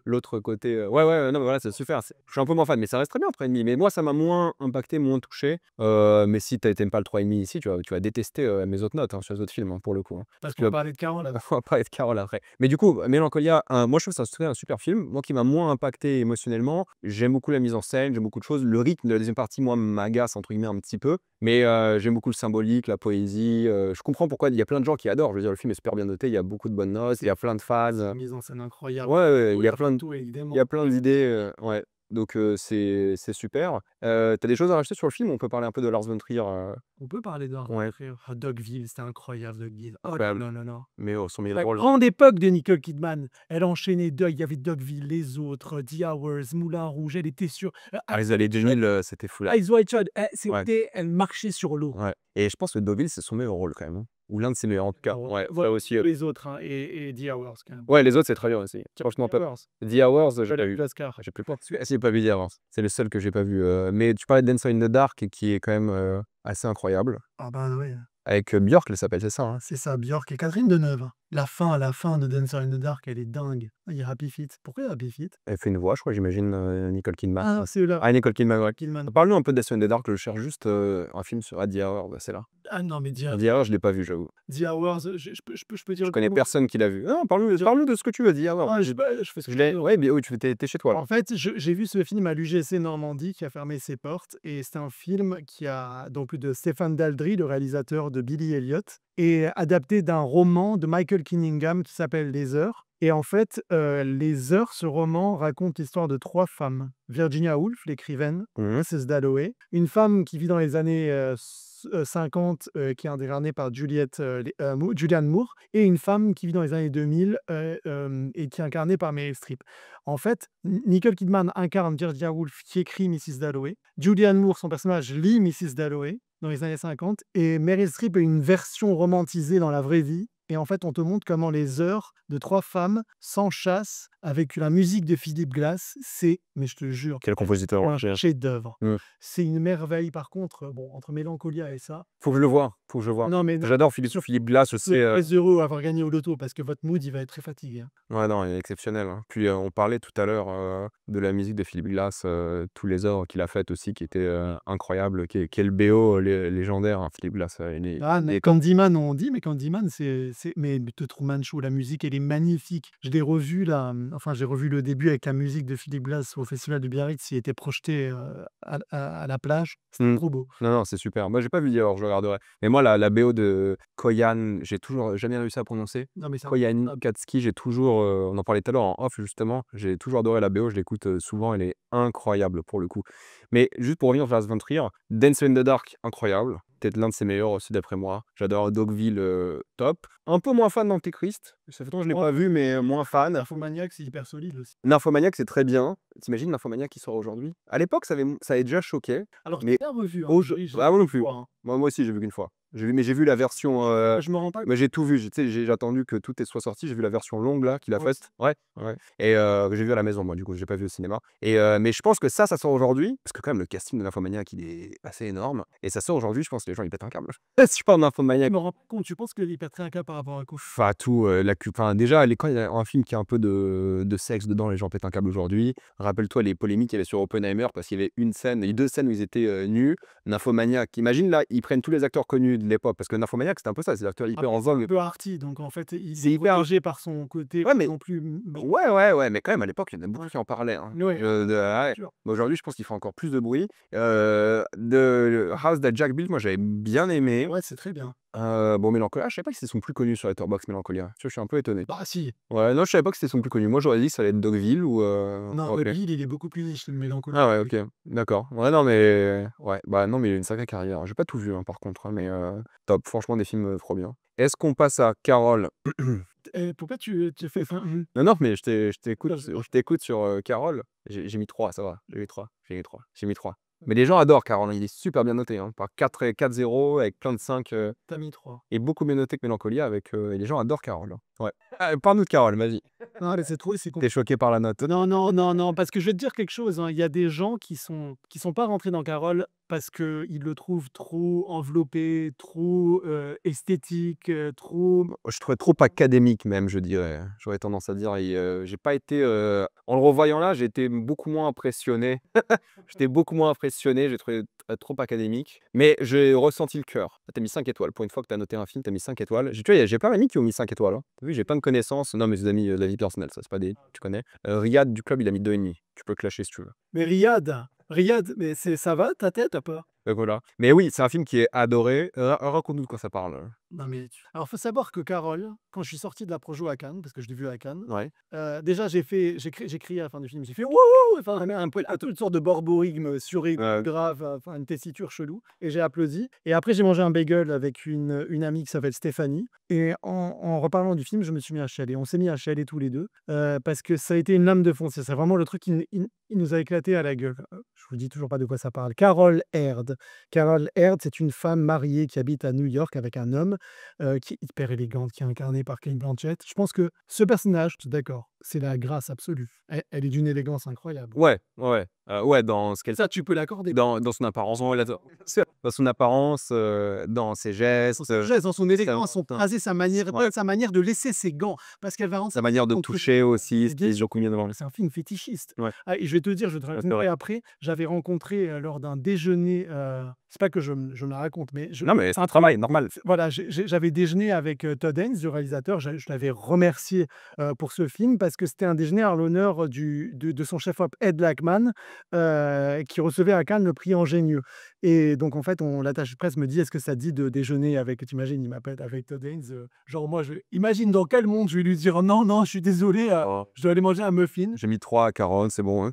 l'autre côté, ouais, ouais, non, mais voilà, c'est super, je suis un peu moins fan, mais ça reste très bien 3,5, mais moi, ça m'a moins impacté, moins touché, mais si tu aimes pas le 3,5 ici, tu vas détester, mes autres notes, hein, sur les autres films, hein, pour le coup, hein. Parce Tu qu'on vas parlait de Carole avant. on va parler de Carole après. Mais du coup, Mélancolia, moi je trouve ça serait un super film. Moi qui m'a moins impacté émotionnellement, j'aime beaucoup la mise en scène, j'aime beaucoup de choses. Le rythme de la deuxième partie, moi, «m'agace» entre guillemets un petit peu, mais j'aime beaucoup le symbolique, la poésie, je comprends pourquoi il y a plein de gens qui adorent. Je veux dire, le film est super bien noté, il y a beaucoup de bonnes notes, il y a plein de phases, Une mise en scène incroyable. ouais, ouais, il y a La plein de photo il y évidemment. a plein d'idées, ouais, donc c'est super. Tu des choses à rajouter sur le film? On peut parler un peu de Lars von Trier, On peut parler d'Art ouais, Dogville, c'était incroyable Dogville. Oh incroyable, non, non, non. mais oh, son meilleur La rôle. grande époque de Nicole Kidman. Elle enchaînait il y avait Dogville, Les Autres, The Hours, Moulin Rouge, elle était sur Eyes Wide Shut, c'était fou là. Eyes Wide Shut, Ouais. elle marchait sur l'eau. Ouais, et je pense que Deauville, c'est son meilleur rôle quand même, hein, ou l'un de ses meilleurs en tout cas. Alors, Ouais, ça voilà, aussi, les autres, hein, et The Hours quand même. ouais, les autres, c'est très bien aussi. Franchement The top. Hours, The Hours, j'ai elle a pas eu vu. l'Oscar. J'ai plus pas celui-là, j'ai pas vu The Hours. C'est le seul que j'ai pas vu, mais tu parlais de Dancer in the Dark qui est quand même, assez incroyable. Ah bah ouais. Avec, Björk, elle s'appelle, c'est ça, hein? C'est ça, Björk et Catherine Deneuve, hein. La fin de Dancer in the Dark, elle est dingue. Ah, il y a Happy Feet. Pourquoi Happy Feet? Elle fait une voix, je crois, j'imagine, Nicole Kidman. Ah, c'est eux-là, Ah, Nicole Kidman, ouais. Kidman. Parle-nous un peu de Dancer in the Dark, je cherche juste, un film sur The Hours, bah, c'est là. Ah non, mais The Hours, je l'ai pas vu, j'avoue. The Hours, je peux dire Je le connais mot. personne qui l'a vu. Non, parle-nous de ce que tu veux, The Hours. Ah, je fais ce que Je je l'ai veux. ouais, mais oui, tu es chez toi, là. En fait, j'ai vu ce film à l'UGC Normandie qui a fermé ses portes et c'est un film qui a donc de Stéphane Daldry, le réalisateur de Billy Elliot, et adapté d'un roman de Michael Cunningham qui s'appelle Les Heures. Et en fait, Les Heures, ce roman raconte l'histoire de 3 femmes. Virginia Woolf, l'écrivaine, Mmh. Mrs. Dalloway, une femme qui vit dans les années 50, qui est incarnée par Julianne Moore, et une femme qui vit dans les années 2000 et qui est incarnée par Meryl Streep. En fait, Nicole Kidman incarne Virginia Woolf qui écrit Mrs. Dalloway. Julianne Moore, son personnage, lit Mrs. Dalloway dans les années 50, et Meryl Streep est une version romantisée dans la vraie vie. Et en fait, on te montre comment les heures de 3 femmes s'enchâssent avec la musique de Philip Glass. C'est, mais je te jure, Quel compositeur, un j'ai chef-d'œuvre. mmh. C'est une merveille. Par contre, bon, entre Mélancolia et ça, Faut que je le voie, faut que je le voie. non, mais non, J'adore Philippe Glass, je sais, soyez très heureux d'avoir gagné au loto parce que votre mood, il va être très fatigué, hein. ouais, non, il est exceptionnel, hein. Puis, on parlait tout à l'heure, de la musique de Philippe Glass, tous les œuvres qu'il a faites aussi qui étaient, incroyables, qui est le BO légendaire, hein, Philippe Glass, Ah, mais Candyman, on dit, mais Candyman, mais The Truman Show, la musique, elle est magnifique. Je l'ai revu là, enfin, j'ai revu le début avec la musique de Philip Glass au festival de Biarritz. Il était projeté, à la plage. C'était mmh. trop beau. Non, non, c'est super. Moi, j'ai pas vu The Hours, je regarderai. Mais moi, la BO de Koyan, j'ai toujours jamais réussi à prononcer. Non, mais c'est Koyan incroyable. Katski, j'ai toujours, on en parlait tout à l'heure en off justement, j'ai toujours adoré la BO, je l'écoute, souvent, elle est incroyable pour le coup. Mais juste pour revenir sur Lars von Trier, Dance in the Dark, incroyable, peut-être l'un de ses meilleurs aussi d'après moi. J'adore Dogville, top. Un peu moins fan d'Antéchrist, ça fait longtemps que je l'ai Oh, pas vu, mais moins fan. Nymphomaniac, c'est hyper solide aussi. Nymphomaniac, c'est très bien. Tu imagines Nymphomaniac qui sort aujourd'hui? À l'époque, ça avait déjà choqué, Alors, j'ai mais bien revu, hein, aujo j'ai ah moi non plus. fois, hein. Moi aussi, j'ai vu qu'une fois. Mais j'ai vu la version, Je me rends pas. j'ai tout vu. Tu sais, j'ai attendu que tout soit sorti. J'ai vu la version longue là qu'il a Moi aussi. faite. Ouais, ouais, et que j'ai vu à la maison moi, du coup, j'ai pas vu au cinéma, et mais je pense que ça sort aujourd'hui parce que quand même le casting de Nymphomaniac, il est assez énorme, et ça sort aujourd'hui, je pense que les gens ils pètent un câble. Si je parle de Je Nymphomaniac, me rends pas compte, tu penses qu'il pèterait un câble par rapport à quoi? Fatou, enfin déjà quand il y a un film qui a un peu de sexe dedans, les gens pètent un câble aujourd'hui. Rappelle-toi les polémiques qu'il y avait sur Oppenheimer parce qu'il y avait une scène et 2 scènes où ils étaient, nus. Nymphomaniac, imagine là, ils prennent tous les acteurs connus de l'époque parce que Nymphomaniac, c'était un peu ça, c'est des acteurs hyper en Un vogue. peu arty, donc en fait, il C'est est hyper protégé par son côté ouais, mais non plus, ouais, ouais, ouais, mais quand même à l'époque, il y en a beaucoup qui en parlaient, hein. ouais, Ouais. sûr. Mais aujourd'hui, je pense qu'il fait encore plus de bruit. De House That Jack Built, moi j'avais bien aimé. Ouais, c'est très bien. Bon, Mélancolia, je savais pas qu'ils sont plus connus sur Letterboxd, Mélancolia. Tu vois, je suis un peu étonné. Bah si, Ouais, non, je savais pas que c'était son plus connu. Moi, j'aurais dit que ça allait être Dogville ou non, OK. Bill, il est beaucoup plus riche que le Mélancolie. Ah ouais, OK, d'accord. Ouais, non, mais ouais, bah, non, mais il a une sacrée carrière. J'ai pas tout vu, hein, par contre, hein, mais top. Franchement, des films, trop bien. Est-ce qu'on passe à Carole? Pourquoi tu fais ça? Non, non, mais je t'écoute Non, je t'écoute sur, Carole. J'ai mis 3, ça va, j'ai mis 3. Mais les gens adorent Carole, hein, il est super bien noté, hein, par 4,0 avec plein de 5, tu mis 3. et beaucoup mieux noté que Mélancolia avec, et les gens adorent Carole, hein. Ouais. Ah, parle-nous de Carole, vas-y. Non, mais c'est trop, c'est Tu es choqué par la note? non, non, non, non, parce que je vais te dire quelque chose, hein, il y a des gens qui sont pas rentrés dans Carole parce qu'ils le trouvent trop enveloppé, trop, esthétique, trop Moi, je trouvais trop académique même, je dirais. J'aurais tendance à dire et j'ai pas été, en le revoyant là, j'ai été beaucoup moins impressionné. J'étais beaucoup moins impressionné, j'ai trouvé trop académique, mais j'ai ressenti le cœur. Tu as mis 5 étoiles. Pour une fois que tu as noté un film, tu as mis 5 étoiles. Tu vois, j'ai plein d'amis qui ont mis 5 étoiles, hein. Tu as vu, j'ai plein de connaissances. Non, mes amis, de la vie personnelle, ça, c'est pas des tu connais. Riyad du club, il a mis 2,5. Tu peux clasher si tu veux. mais Riyad, mais ça va ta tête ou pas? Voilà. Mais oui, c'est un film qui est adoré. Raconte-nous de quoi ça parle? Non, mais alors, faut savoir que Carole, quand je suis sorti de la projo à Cannes, parce que je l'ai vu à Cannes, Ouais. déjà j'ai crié à la fin du film, j'ai fait: «Wouhou!» enfin, une sorte de borborigme suraigu, Ouais. grave, enfin une tessiture chelou, et j'ai applaudi, et après j'ai mangé un bagel avec une amie qui s'appelle Stéphanie, et en reparlant du film, je me suis mis à chialer. On s'est mis à chialer tous les 2, parce que ça a été une lame de fond. C'est vraiment le truc qui nous a éclaté à la gueule. Je vous dis toujours pas de quoi ça parle. Carole Erd. Carole Erd, c'est une femme mariée qui habite à New York avec un homme qui est hyper élégante, qui est incarnée par Cate Blanchett. Je pense que ce personnage, je suis d'accord, c'est la grâce absolue. Elle est d'une élégance incroyable. Ouais, ouais, ouais, dans ce qu'elle Ça, tu peux l'accorder. dans son apparence, ouais, dans son apparence, dans ses gestes, Dans son geste, dans son élégance, son putain, phrasé, ouais, sa manière de laisser ses gants, parce qu'elle va rentrer sa manière de contre toucher aussi, c'est ce bien. qui se combien devant lui. C'est un film fétichiste. Ouais, Ah, et je vais te dire, je vais te ouais, c'est raconter vrai. après, j'avais rencontré, lors d'un déjeuner, c'est pas que je me la raconte, mais Non, mais c'est c'est un un truc, travail normal. voilà, j'avais déjeuné avec, Todd Haynes, le réalisateur. Je l'avais remercié, pour ce film, parce que c'était un déjeuner en l'honneur de son chef-op Ed Lachman, qui recevait à Cannes le prix Ingénieux, et donc en fait, l'attaché de presse me dit: «Est-ce que ça te dit de déjeuner avec», tu imagines, il m'appelle avec Todd Haynes, genre moi imagine dans quel monde je vais lui dire: «Non, non, je suis désolé, Oh, je dois aller manger un muffin». j'ai mis 3 à Caron, c'est bon, hein.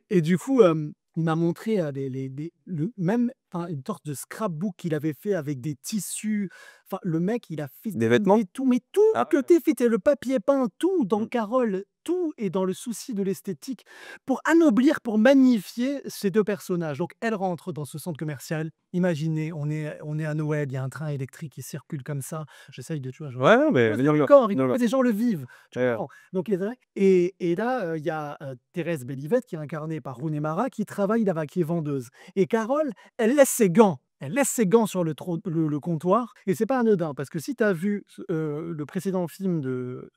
Et du coup, il m'a montré, le même, enfin, une sorte de scrapbook qu'il avait fait avec des tissus. Enfin, le mec, il a fait Des vêtements? tout, mais tout Ah que tu fait, le papier peint, tout dans mmh. Carole, tout est dans le souci de l'esthétique pour anoblir, pour magnifier ces 2 personnages. Donc elle rentre dans ce centre commercial. Imaginez, on est à Noël, il y a un train électrique qui circule comme ça. J'essaye de, tu vois, Ouais, non, mais viens le corps, il viens faut le que les gens le vivent, tu ouais, comprends? Donc il est vrai, et là, il y a, Thérèse Belivette qui est incarnée par Rooney Mara, qui travaille là-bas, qui est vendeuse, et Carole, elle laisse ses gants. Elle laisse ses gants sur le comptoir, et c'est pas anodin, parce que si tu as vu le précédent film de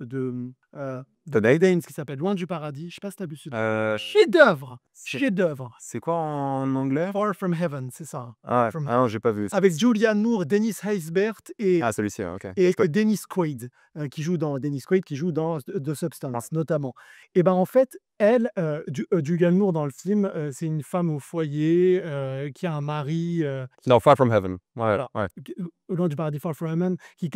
Today? Danes qui s'appelle Loin du paradis, je sais pas si tu as vu celui-là? Heu, Chef-d'œuvre! c'est Chef-d'œuvre! c'est quoi en anglais? Far From Heaven, c'est ça. Ah ouais, From ah non, j'ai pas vu. Avec Julianne Moore, Dennis Haysbert Ah celui-ci, ouais, OK. et Ouais. Dennis Quaid, Dennis Quaid qui joue dans The Substance notamment. Et ben, en fait, elle, Julianne Moore dans le film, c'est une femme au foyer, qui a un mari, Non, Far From Heaven. Ouais, voilà, ouais. au loin du paradis, Far From Heaven, qui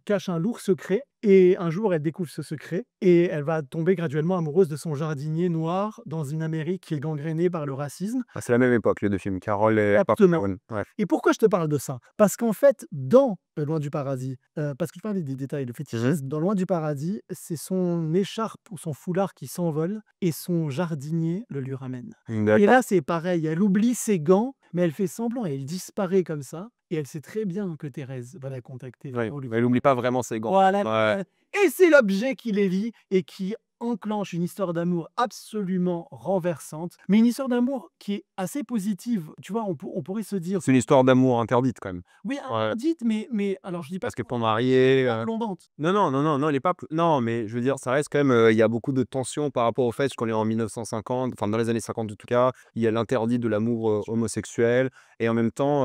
cache un lourd secret, et un jour elle découvre ce secret, et elle va tomber graduellement amoureuse de son jardinier noir dans une Amérique qui est gangrénée par le racisme. Ah, c'est la même époque les 2 films, Carole et Far From Exactement. Heaven. Ouais. Et pourquoi je te parle de ça? Parce qu'en fait, dans Loin du paradis, parce que je parlais des détails, le fétichisme, dans Loin du paradis, c'est son écharpe ou son foulard qui s'envole, et son jardinier le lui ramène. Et D'accord. là, c'est pareil, elle oublie ses gants, mais elle fait semblant, et elle disparaît comme ça, et elle sait très bien que Thérèse va la contacter Ouais, pour lui. mais elle oublie pas vraiment ses gants. Voilà, Ouais. et c'est l'objet qui les lie et qui enclenche une histoire d'amour absolument renversante, mais une histoire d'amour qui est assez positive. Tu vois, on pourrait se dire: C'est une histoire d'amour interdite quand même. «Oui, Ouais, interdite», mais alors je dis pas parce qu'elle est pas mariée, pas plombante. non, non, non, non, non, il est pas pl non, mais je veux dire, ça reste quand même, il y a beaucoup de tensions par rapport au fait qu'on est en 1950, enfin dans les années 50 en tout cas, il y a l'interdit de l'amour, homosexuel et en même temps,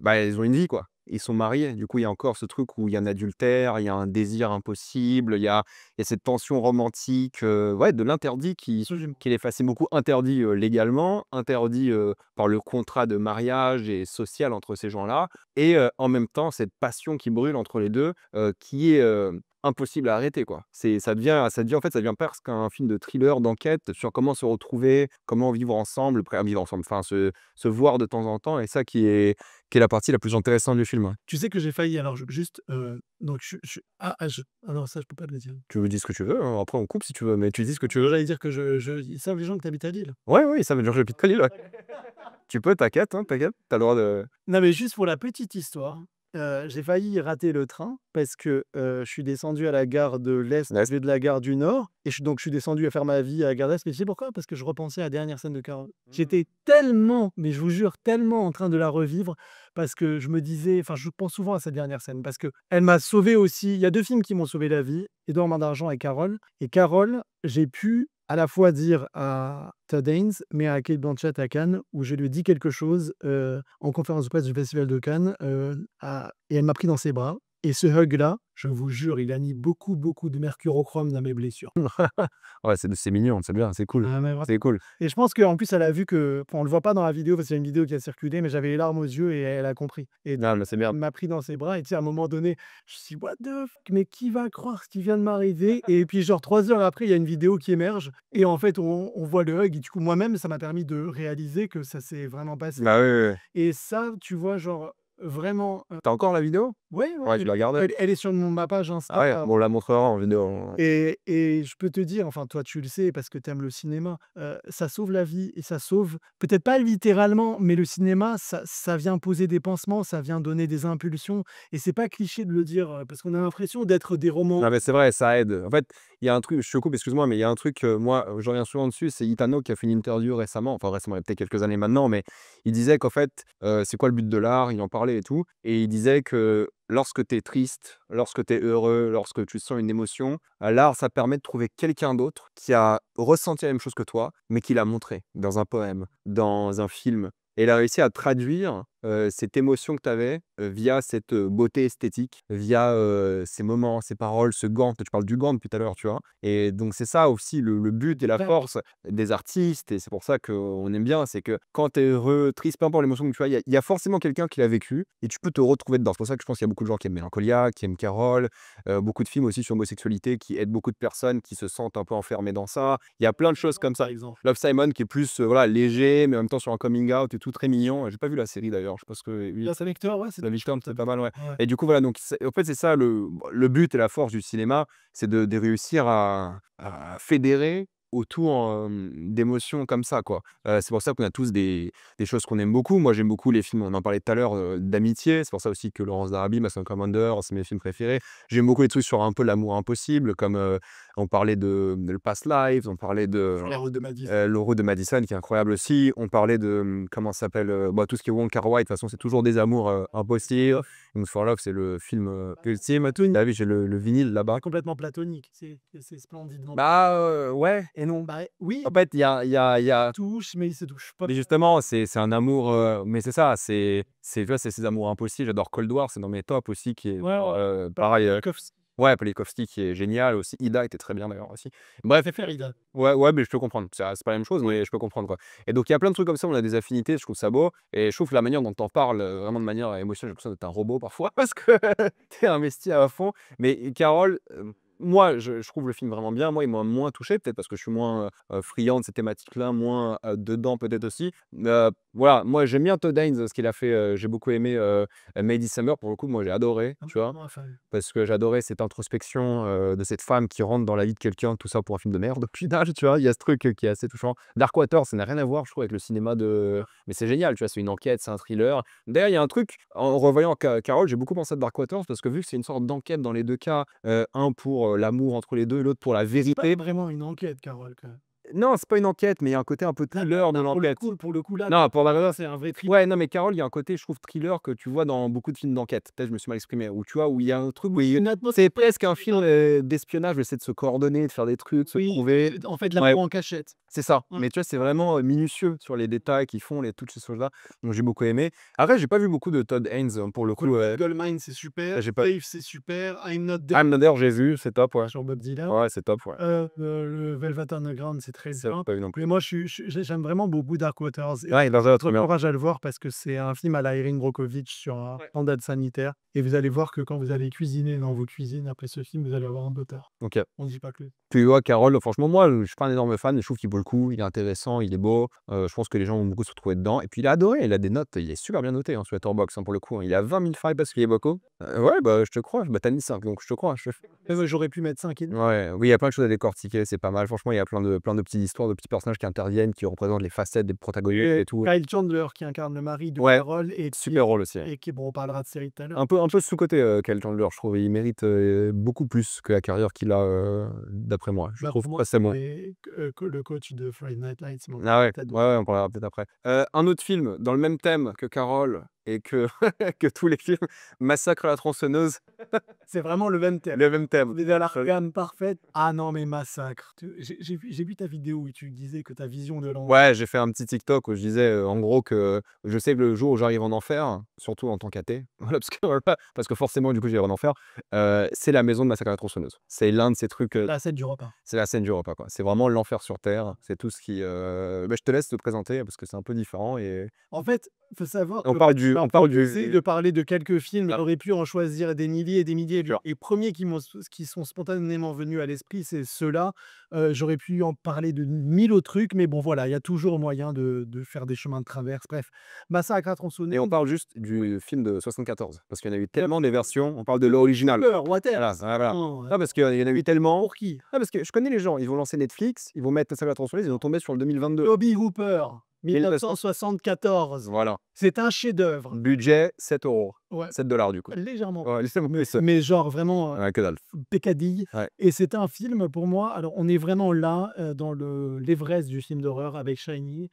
bah, ils ont une vie quoi. Ils sont mariés, du coup, il y a encore ce truc où il y a un adultère, il y a un désir impossible, il y a cette tension romantique, ouais, de l'interdit Absolument. qui les fascine beaucoup. Interdit, légalement, interdit, par le contrat de mariage et social entre ces gens-là et en même temps, cette passion qui brûle entre les 2 qui est, impossible à arrêter, quoi. Ça devient en fait, ça devient presque un film de thriller, d'enquête sur comment se retrouver, comment vivre ensemble, vivre ensemble, enfin se voir de temps en temps et ça qui est la partie la plus intéressante du film, ouais. Tu sais que j'ai failli alors juste, donc ah non, ça je peux pas le dire. Tu me dis ce que tu veux, hein, après on coupe si tu veux, mais tu dis ce que tu veux. J'allais dire que ils savent les gens que tu habites à Lille? Ouais, oui, ça veut dire que j'habite à Lille, ouais. Tu peux, t'inquiète, hein, t'inquiète, tu le droit de Non, mais juste pour la petite histoire, j'ai failli rater le train parce que, je suis descendu à la gare de l'Est au Yes. lieu de la gare du Nord et je suis descendu à faire ma vie à la gare d'Est. Mais tu sais pourquoi? Parce que je repensais à la dernière scène de Carole. J'étais tellement, mais je vous jure, tellement en train de la revivre parce que je me disais enfin, je pense souvent à cette dernière scène parce que elle m'a sauvé aussi. Il y a 2 films qui m'ont sauvé la vie, Édouard Main d'Argent et Carole. Et Carole, j'ai pu à la fois dire à Todd Haynes, mais à Cate Blanchett à Cannes, où je lui ai dit quelque chose, en conférence de presse du festival de Cannes, et elle m'a pris dans ses bras et ce hug-là, je vous jure, il a mis beaucoup, beaucoup de mercurochrome dans mes blessures. Ouais, c'est mignon, c'est bien, c'est cool, Ah mais vra c'est cool. et je pense qu'en plus, elle a vu que enfin, on le voit pas dans la vidéo parce qu'il y a une vidéo qui a circulé, mais j'avais les larmes aux yeux et elle a compris et Non, mais c'est bien. elle m'a pris dans ses bras et tu sais, à un moment donné, je me suis dit: «What the fuck, mais qui va croire ce qui vient de m'arriver?» Et puis genre 3 heures après, il y a une vidéo qui émerge et en fait, on voit le hug et du coup, moi-même, ça m'a permis de réaliser que ça s'est vraiment passé Bah, oui, oui, oui. et ça, tu vois, genre, vraiment, Tu encore la vidéo? ouais, ouais, Ouais, tu l'as gardée? elle est sur ma page Ah ouais, Insta. bon on la montrera en vidéo, hein. Et je peux te dire, enfin toi tu le sais parce que tu aimes le cinéma, ça sauve la vie et ça sauve peut-être pas littéralement, mais le cinéma ça vient poser des pansements, ça vient donner des impulsions et c'est pas cliché de le dire, parce qu'on a l'impression d'être des romans. Non, mais c'est vrai, ça aide. En fait, il y a un truc je te coupe, excuse-moi, mais il y a un truc, moi, je reviens souvent dessus, c'est Itano qui a fait une interview récemment, enfin récemment, il y a peut-être quelques années maintenant, mais il disait qu'en fait, c'est quoi le but de l'art? Il en parlait et tout et il disait que lorsque tu es triste, lorsque tu es heureux, lorsque tu sens une émotion, l'art, ça permet de trouver quelqu'un d'autre qui a ressenti la même chose que toi, mais qui l'a montré dans un poème, dans un film et il a réussi à traduire, cette émotion que tu avais, via cette, beauté esthétique, via, ces moments, ces paroles, ce gant. Tu parles du gant depuis tout à l'heure, tu vois? Et donc c'est ça aussi le but et la Bah, force des artistes et c'est pour ça qu'on aime bien, c'est que quand tu es heureux, triste, peu importe l'émotion que tu as, il y a forcément quelqu'un qui l'a vécu et tu peux te retrouver dedans. C'est pour ça que je pense qu'il y a beaucoup de gens qui aiment Mélancolia, qui aiment Carole, beaucoup de films aussi sur l'homosexualité qui aident beaucoup de personnes qui se sentent un peu enfermées dans ça. Il y a plein de choses comme par ça. exemple. Love Simon qui est plus, voilà, léger, mais en même temps sur un coming out et tout, très mignon. J'ai pas vu la série d'ailleurs, je sais pas ce que oui, Grâce à Victor, ouais, La Victime, c'est pas mal, ouais. ouais. Et du coup, voilà, donc c'est en fait, c'est ça le but et la force du cinéma, c'est de réussir à fédérer autour, d'émotions comme ça, quoi. C'est pour ça qu'on a tous des choses qu'on aime beaucoup. Moi, j'aime beaucoup les films, on en parlait tout à l'heure, d'amitié. C'est pour ça aussi que Laurence d'Arabie, Master Commander, c'est mes films préférés. J'aime beaucoup les trucs sur un peu l'amour impossible, comme, on parlait de Le Past Lives, on parlait de Sur la route de Madison. Le Route de Madison qui est incroyable aussi. On parlait de, comment ça s'appelle? Bah, tout ce qui est Wong Kar-wai, de toute façon, c'est toujours des amours, impossibles. Wings for Love, c'est le film, ultime. Platonique. Tu vu, j'ai le vinyle là-bas. Complètement platonique, c'est splendidement Bah, ouais et non. bah, oui, En fait, il y a touche, mais il se touche pas. mais justement, c'est un amour, mais c'est ça, tu vois, c'est ces amours impossibles. J'adore Cold War, c'est dans mes tops aussi qui est, Ouais, ouais, pareil, Tarkovsky, ouais, Polikovski qui est génial aussi. Ida était très bien d'ailleurs aussi. Bref. préfère Ida. Ouais, ouais, mais je peux comprendre. C'est pas la même chose, mais je peux comprendre, quoi. Et donc il y a plein de trucs comme ça, on a des affinités, je trouve ça beau et je trouve que la manière dont tu en parles, vraiment de manière émotionnelle, j'ai l'impression d'être un robot parfois parce que tu es investi à fond. Mais Carole, moi, je trouve le film vraiment bien. Moi, il m'a moins touché, peut-être parce que je suis moins, friand de ces thématiques-là, moins, dedans peut-être aussi. Voilà, moi j'aime bien Todd Haynes, ce qu'il a fait, j'ai beaucoup aimé, May December pour le coup, moi j'ai adoré, tu vois? Vraiment un fan. Parce que j'adorais cette introspection, de cette femme qui rentre dans la vie de quelqu'un, tout ça pour un film de merde au final, tu vois? Il y a ce truc, qui est assez touchant. Darkwater, ça n'a rien à voir, je trouve, avec le cinéma de mais c'est génial, tu vois? C'est une enquête, c'est un thriller. D'ailleurs, il y a un truc, en revoyant Carole, j'ai beaucoup pensé à Darkwater parce que vu que c'est une sorte d'enquête dans les 2 cas, un pour, l'amour entre les 2 et l'autre pour la C'est pas vérité. vraiment une enquête, Carole, quand même. Non, c'est pas une enquête, mais il y a un côté un peu Là, thriller de là, l'enquête. pour le coup, là, Non, pour la là, c'est un vrai thriller. Ouais, non, mais Carole, il y a un côté, je trouve, thriller que tu vois dans beaucoup de films d'enquête. Peut-être je me suis mal exprimé. Où tu vois, où il y a un truc où Une atmosphère c'est presque un film, d'espionnage, où essaie de se coordonner, de faire des trucs, se oui, trouver. en fait, Ouais, l'amour en cachette. c'est ça. Ouais. Mais tu vois, c'est vraiment, minutieux sur les détails qu'ils font, toutes ces choses-là. Donc j'ai beaucoup aimé. Après, j'ai pas vu beaucoup de Todd Haynes, pour le coup, Goldmine, c'est super. j'ai pas Brave, c'est super. I'm Not Dead I'm Not There, j'ai vu, c'est top, ouais. sur Bob Dylan. Ouais, c'est top, ouais. Le Velvet Underground, c'est très très Ça, bien. pas vu non plus. Mais moi, j'aime vraiment beaucoup Dark Waters. Et Ouais, Dark Waters, trop bien. j'encourage à le voir parce que c'est un film à la Erin Brockovich sur un scandale sanitaire. Et vous allez voir que quand vous allez cuisiner dans vos cuisines après ce film, vous allez avoir un peu peur. OK. On ne dit pas plus. Tu vois, Carole, franchement, moi, je suis pas un énorme fan, mais je trouve qu'il vaut le coup, il est intéressant, il est beau, je pense que les gens vont beaucoup se retrouver dedans et puis il est adoré, il a des notes, il est super bien noté, hein, sur Letterboxd, hein, pour le coup, hein. Il a 20 000 failles parce qu'il est beaucoup. Ouais, bah, je te crois, bah, tu as mis 5, donc je te crois. J'aurais pu mettre 5 et demi. Ouais, oui, il y a plein de choses à décortiquer, c'est pas mal. Franchement, il y a plein de petites histoires, de petits personnages qui interviennent, qui représentent les facettes des protagonistes et tout. Kyle Chandler qui incarne le mari de Ouais, Carol et super rôle aussi. bon, on parlera de série tout à l'heure. Un peu sous-coté, Kyle Chandler, je trouve. Il mérite, beaucoup plus que la carrière qu'il a, d'après moi. Je Bah, trouve pour moi, pas c'est bon. c'est le coach de Friday Night Lights. Ah ouais, ouais, ouais, on parlera peut-être après. Un autre film dans le même thème que Carole et que que tous les films, Massacre à la tronçonneuse, C'est vraiment le même thème. le même thème. On est dans la gamme parfaite. Ah non, mais Massacre. J'ai vu ta vidéo où tu disais que ta vision de l'enfer. Ouais, j'ai fait un petit TikTok où je disais, en gros que je sais que le jour où j'arrive en enfer, surtout en tant qu'athée, voilà, parce que forcément du coup j'irai en enfer, c'est la maison de Massacre à la tronçonneuse. C'est l'un de ces trucs, La scène du repas. c'est la scène du repas, quoi. C'est vraiment l'enfer sur terre, c'est tout ce qui, bah, je te laisse te présenter parce que c'est un peu différent et En fait, faut savoir on que parle du j'essaie de parler de quelques films, Ah. j'aurais pu en choisir des milliers et des milliers. Sûr. Les premiers qui sont spontanément venus à l'esprit, c'est ceux-là. J'aurais pu en parler de 1000 autres trucs, mais bon, voilà, il y a toujours moyen de faire des chemins de traverse. Bref, Massacre à Et tronçonneuse. on parle juste du film de 74 parce qu'il y en a eu tellement des versions, on parle de l'original. Water. Voilà, voilà. Non, Non, parce qu'il y en a eu tellement. pour qui? Ah, parce que je connais les gens, ils vont lancer Netflix, ils vont mettre Massacre à la tronçonneuse, ils vont tomber sur le 2022. Toby Hooper, 1974. Voilà. C'est un chef-d'œuvre. Budget 7 €. Ouais, 7 $ du coup. légèrement. Ouais, laissez-moi Mais genre vraiment ouais, que dalle. peccadille. Ouais. Et c'est un film pour moi. Alors, on est vraiment là dans l'Everest du film d'horreur avec Shining.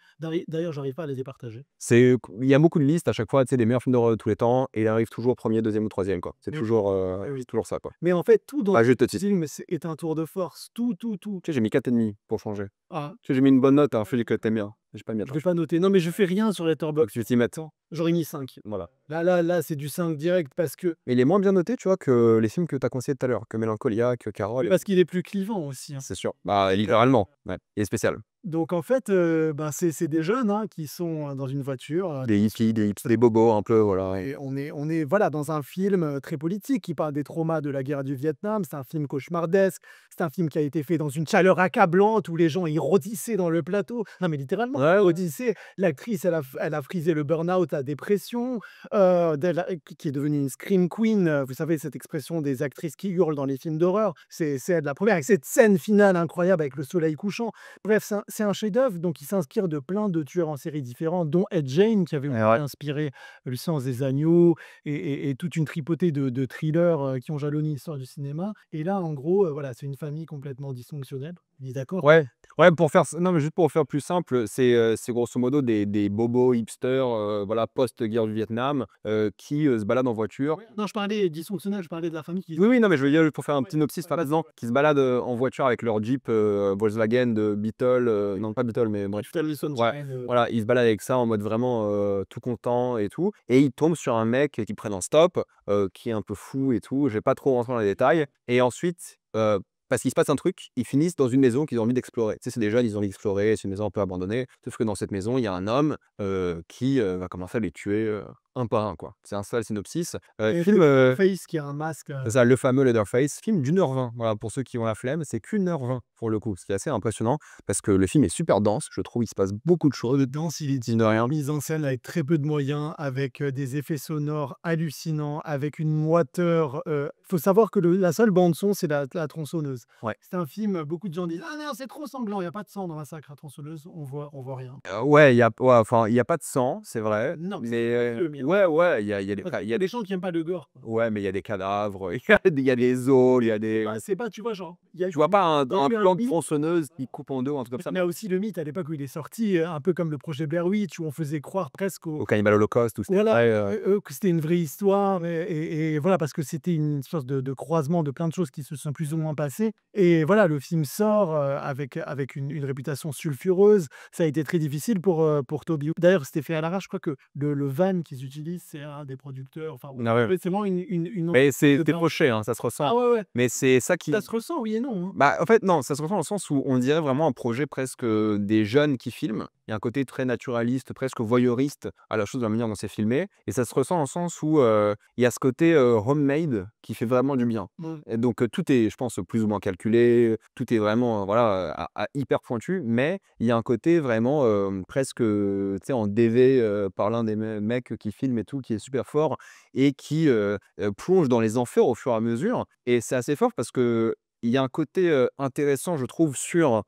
D'ailleurs, j'arrive pas à les départager. Il y a beaucoup de listes à chaque fois, tu sais, des meilleurs films d'horreur de tous les temps et il arrive toujours premier, deuxième ou troisième quoi. C'est Oui. toujours, Oui. c'est toujours ça quoi. Mais en fait, tout dans Bah, ce juste titre. film est un tour de force. Tout. Tu sais, j'ai mis 4,5 pour changer. Ah, Tu sais, j'ai mis une bonne note à un film que t'aimes bien. J'ai pas mis je vais attention. pas noter. Non, mais je fais rien sur Faut Letterboxd. que tu t'y mettes. J'aurais mis 5. Voilà. Là, c'est du 5 direct parce que Mais il est moins bien noté, tu vois, que les films que tu as conseillés tout à l'heure, que Mélancolia, que Carole. parce qu'il est plus clivant aussi, hein. C'est sûr. Bah, littéralement. Ouais. Il est spécial. Donc en fait, ben, c'est des jeunes, hein, qui sont, dans une voiture, Des hippies, des bobos un peu, voilà. Ouais. et on est voilà, dans un film, très politique qui parle des traumas de la guerre du Vietnam. C'est un film cauchemardesque. C'est un film qui a été fait dans une chaleur accablante où les gens, ils rôtissaient dans le plateau. Non, mais littéralement, Ouais, ouais. rôtissaient. L'actrice, elle a frisé le burn-out, la dépression, qui est devenue une scream queen, vous savez, cette expression des actrices qui hurlent dans les films d'horreur. C'est elle la première avec cette scène finale incroyable avec le soleil couchant. Bref, c'est un chef-d'œuvre, donc il s'inspire de plein de tueurs en série différents, dont Ed Gein, qui avait Ouais, aussi ouais. inspiré Le Silence des agneaux et toute une tripotée de thrillers, qui ont jalonné l'histoire du cinéma. Et là, en gros, voilà, c'est une famille complètement dysfonctionnelle. On est d'accord? Ouais, ouais, non, mais juste pour faire plus simple, c'est grosso modo des bobos hipsters, voilà, post-guerre du Vietnam, qui, se baladent en voiture. Non, je parlais dysfonctionnel, je parlais de la famille qui Oui, oui, non, mais je veux dire, pour faire un petit synopsis par là-dedans, qui se baladent, en voiture avec leur Jeep, Volkswagen de Beetle, non pas Beetle, mais bref. Little Sunshine, Voilà, ils se baladent avec ça en mode vraiment, tout content et tout et ils tombent sur un mec qui prennent en stop, qui est un peu fou et tout. Je vais pas trop rentrer dans les détails et ensuite, parce qu'il se passe un truc, ils finissent dans une maison qu'ils ont envie d'explorer. Tu sais, c'est des jeunes, ils ont envie d'explorer, c'est une maison un peu abandonnée. Sauf que dans cette maison, il y a un homme, qui, va commencer à les tuer, un par un, quoi. C'est un sale synopsis. et Film, Face qui a un masque, c'est ça, le fameux Leatherface, film d'1 h 20. Voilà, pour ceux qui ont la flemme, c'est qu'1 h 20 pour le coup, ce qui est assez impressionnant parce que le film est super dense, je trouve, il se passe beaucoup de choses. dense, il est Mine de rien. mise en scène avec très peu de moyens, avec, des effets sonores hallucinants, avec une moiteur, faut savoir que la seule bande son, c'est la tronçonneuse. Ouais. C'est un film, beaucoup de gens disent: «Ah non, c'est trop sanglant, il y a pas de sang dans Massacre à la tronçonneuse». On voit rien. Ouais, enfin, il y a pas de sang, c'est vrai, Non, mais mais c'est le mien. ouais, il y a des Il y a des gens qui aiment pas le gore, quoi. ouais, mais il y a des cadavres, il y a des os, il y a des Bah, c'est pas, tu vois, genre, il y a tu vois pas un il y a eu un plan de mythe. tronçonneuse qui coupe en 2 ou un truc comme ça? Il y a aussi le mythe à l'époque où il est sorti, un peu comme le projet Blair Witch, où on faisait croire presque Au Cannibal Holocaust ou voilà, ouais, que c'était une vraie histoire et voilà, parce que c'était une sorte de croisement de plein de choses qui se sont plus ou moins passées et voilà, le film sort, avec une réputation sulfureuse. Ça a été très difficile pour Toby Hooper. D'ailleurs, c'était fait à l'arrache. Je crois que le van qu'ils Gillis, c'est un des producteurs. Enfin, Ah ouais. c'est vraiment une Mais entreprise de c'est dingue. fauché, hein, ça se ressent. Ah ouais, ouais. Mais c'est ça Ça qui se ressent, oui et non, hein. bah, en fait, non, ça se ressent dans le sens où on dirait vraiment un projet presque, des jeunes qui filment. Il y a un côté très naturaliste, presque voyeuriste à la chose, de la manière dont c'est filmé et ça se ressent dans le sens où, il y a ce côté, homemade qui fait vraiment du bien Mmh. et donc, tout est, je pense, plus ou moins calculé, tout est vraiment, voilà, à hyper pointu, mais il y a un côté vraiment, presque, tu sais, en DV, par l'un des mecs qui filment et tout, qui est super fort et qui, plonge dans les enfers au fur et à mesure et c'est assez fort parce que il y a un côté, intéressant je trouve sur,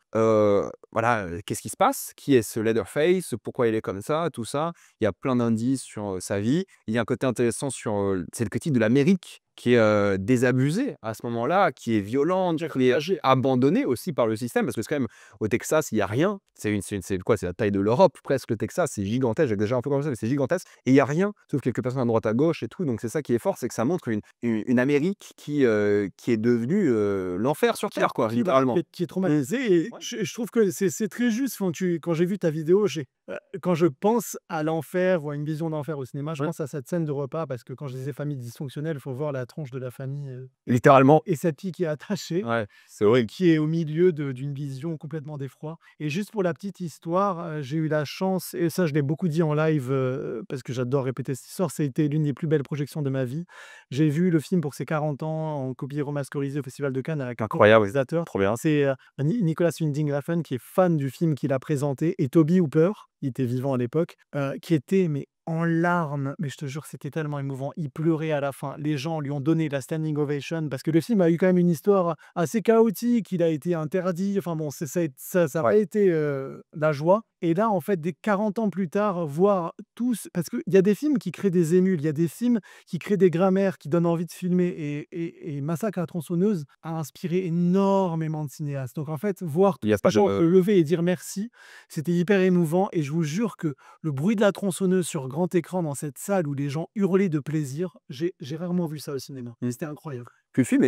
voilà, qu'est-ce qui se passe? Qui est ce Leatherface? Pourquoi il est comme ça? Tout ça. Il y a plein d'indices sur, sa vie. Il y a un côté intéressant sur, c'est le critique de l'Amérique qui est, désabusée à ce moment-là, qui est violente, qui est abandonnée aussi par le système. Parce que c'est quand même au Texas, il y a rien. C'est quoi? C'est la taille de l'Europe presque le Texas, c'est gigantesque. J'exagère un peu comme ça, mais c'est gigantesque et il y a rien, sauf quelques personnes à droite à gauche et tout. Donc c'est ça qui est fort, c'est que ça montre une Amérique qui est devenue, l'enfer sur terre quoi, littéralement. Qui est traumatisé et Ouais. je trouve que c'est très juste quand j'ai vu ta vidéo, quand je pense à l'enfer ou à une vision d'enfer au cinéma, je Ouais. pense à cette scène de repas parce que quand je disais famille dysfonctionnelle, il faut voir la tronche de la famille, Littéralement. et cette fille qui est attachée, Ouais, c'est horrible. qui est au milieu d'une vision complètement d'effroi. Et juste pour la petite histoire, j'ai eu la chance, et ça je l'ai beaucoup dit en live, parce que j'adore répéter cette histoire, ça a été l'une des plus belles projections de ma vie. J'ai vu le film pour ses 40 ans en copie remasquerisée au Festival de Cannes avec un Incroyable, co-réalisateur. trop bien. C'est, Nicolas Winding Refn qui est fan du film qu'il a présenté et Toby Hooper, il était vivant à l'époque, qui était mais en larmes, mais je te jure, c'était tellement émouvant. Il pleurait à la fin. Les gens lui ont donné la standing ovation parce que le film a eu quand même une histoire assez chaotique. Il a été interdit. Enfin bon, ça a Ouais. pas été la joie. Et là, en fait, des 40 ans plus tard, voir tous. Parce qu'il y a des films qui créent des émules, il y a des films qui créent des grammaires, qui donnent envie de filmer. Et Massacre à la tronçonneuse a inspiré énormément de cinéastes. Donc en fait, voir Il y a tous pas ces gens de se lever et dire merci, c'était hyper émouvant. Et je vous jure que le bruit de la tronçonneuse sur grand écran dans cette salle où les gens hurlaient de plaisir, j'ai rarement vu ça au cinéma. C'était incroyable. Puis le film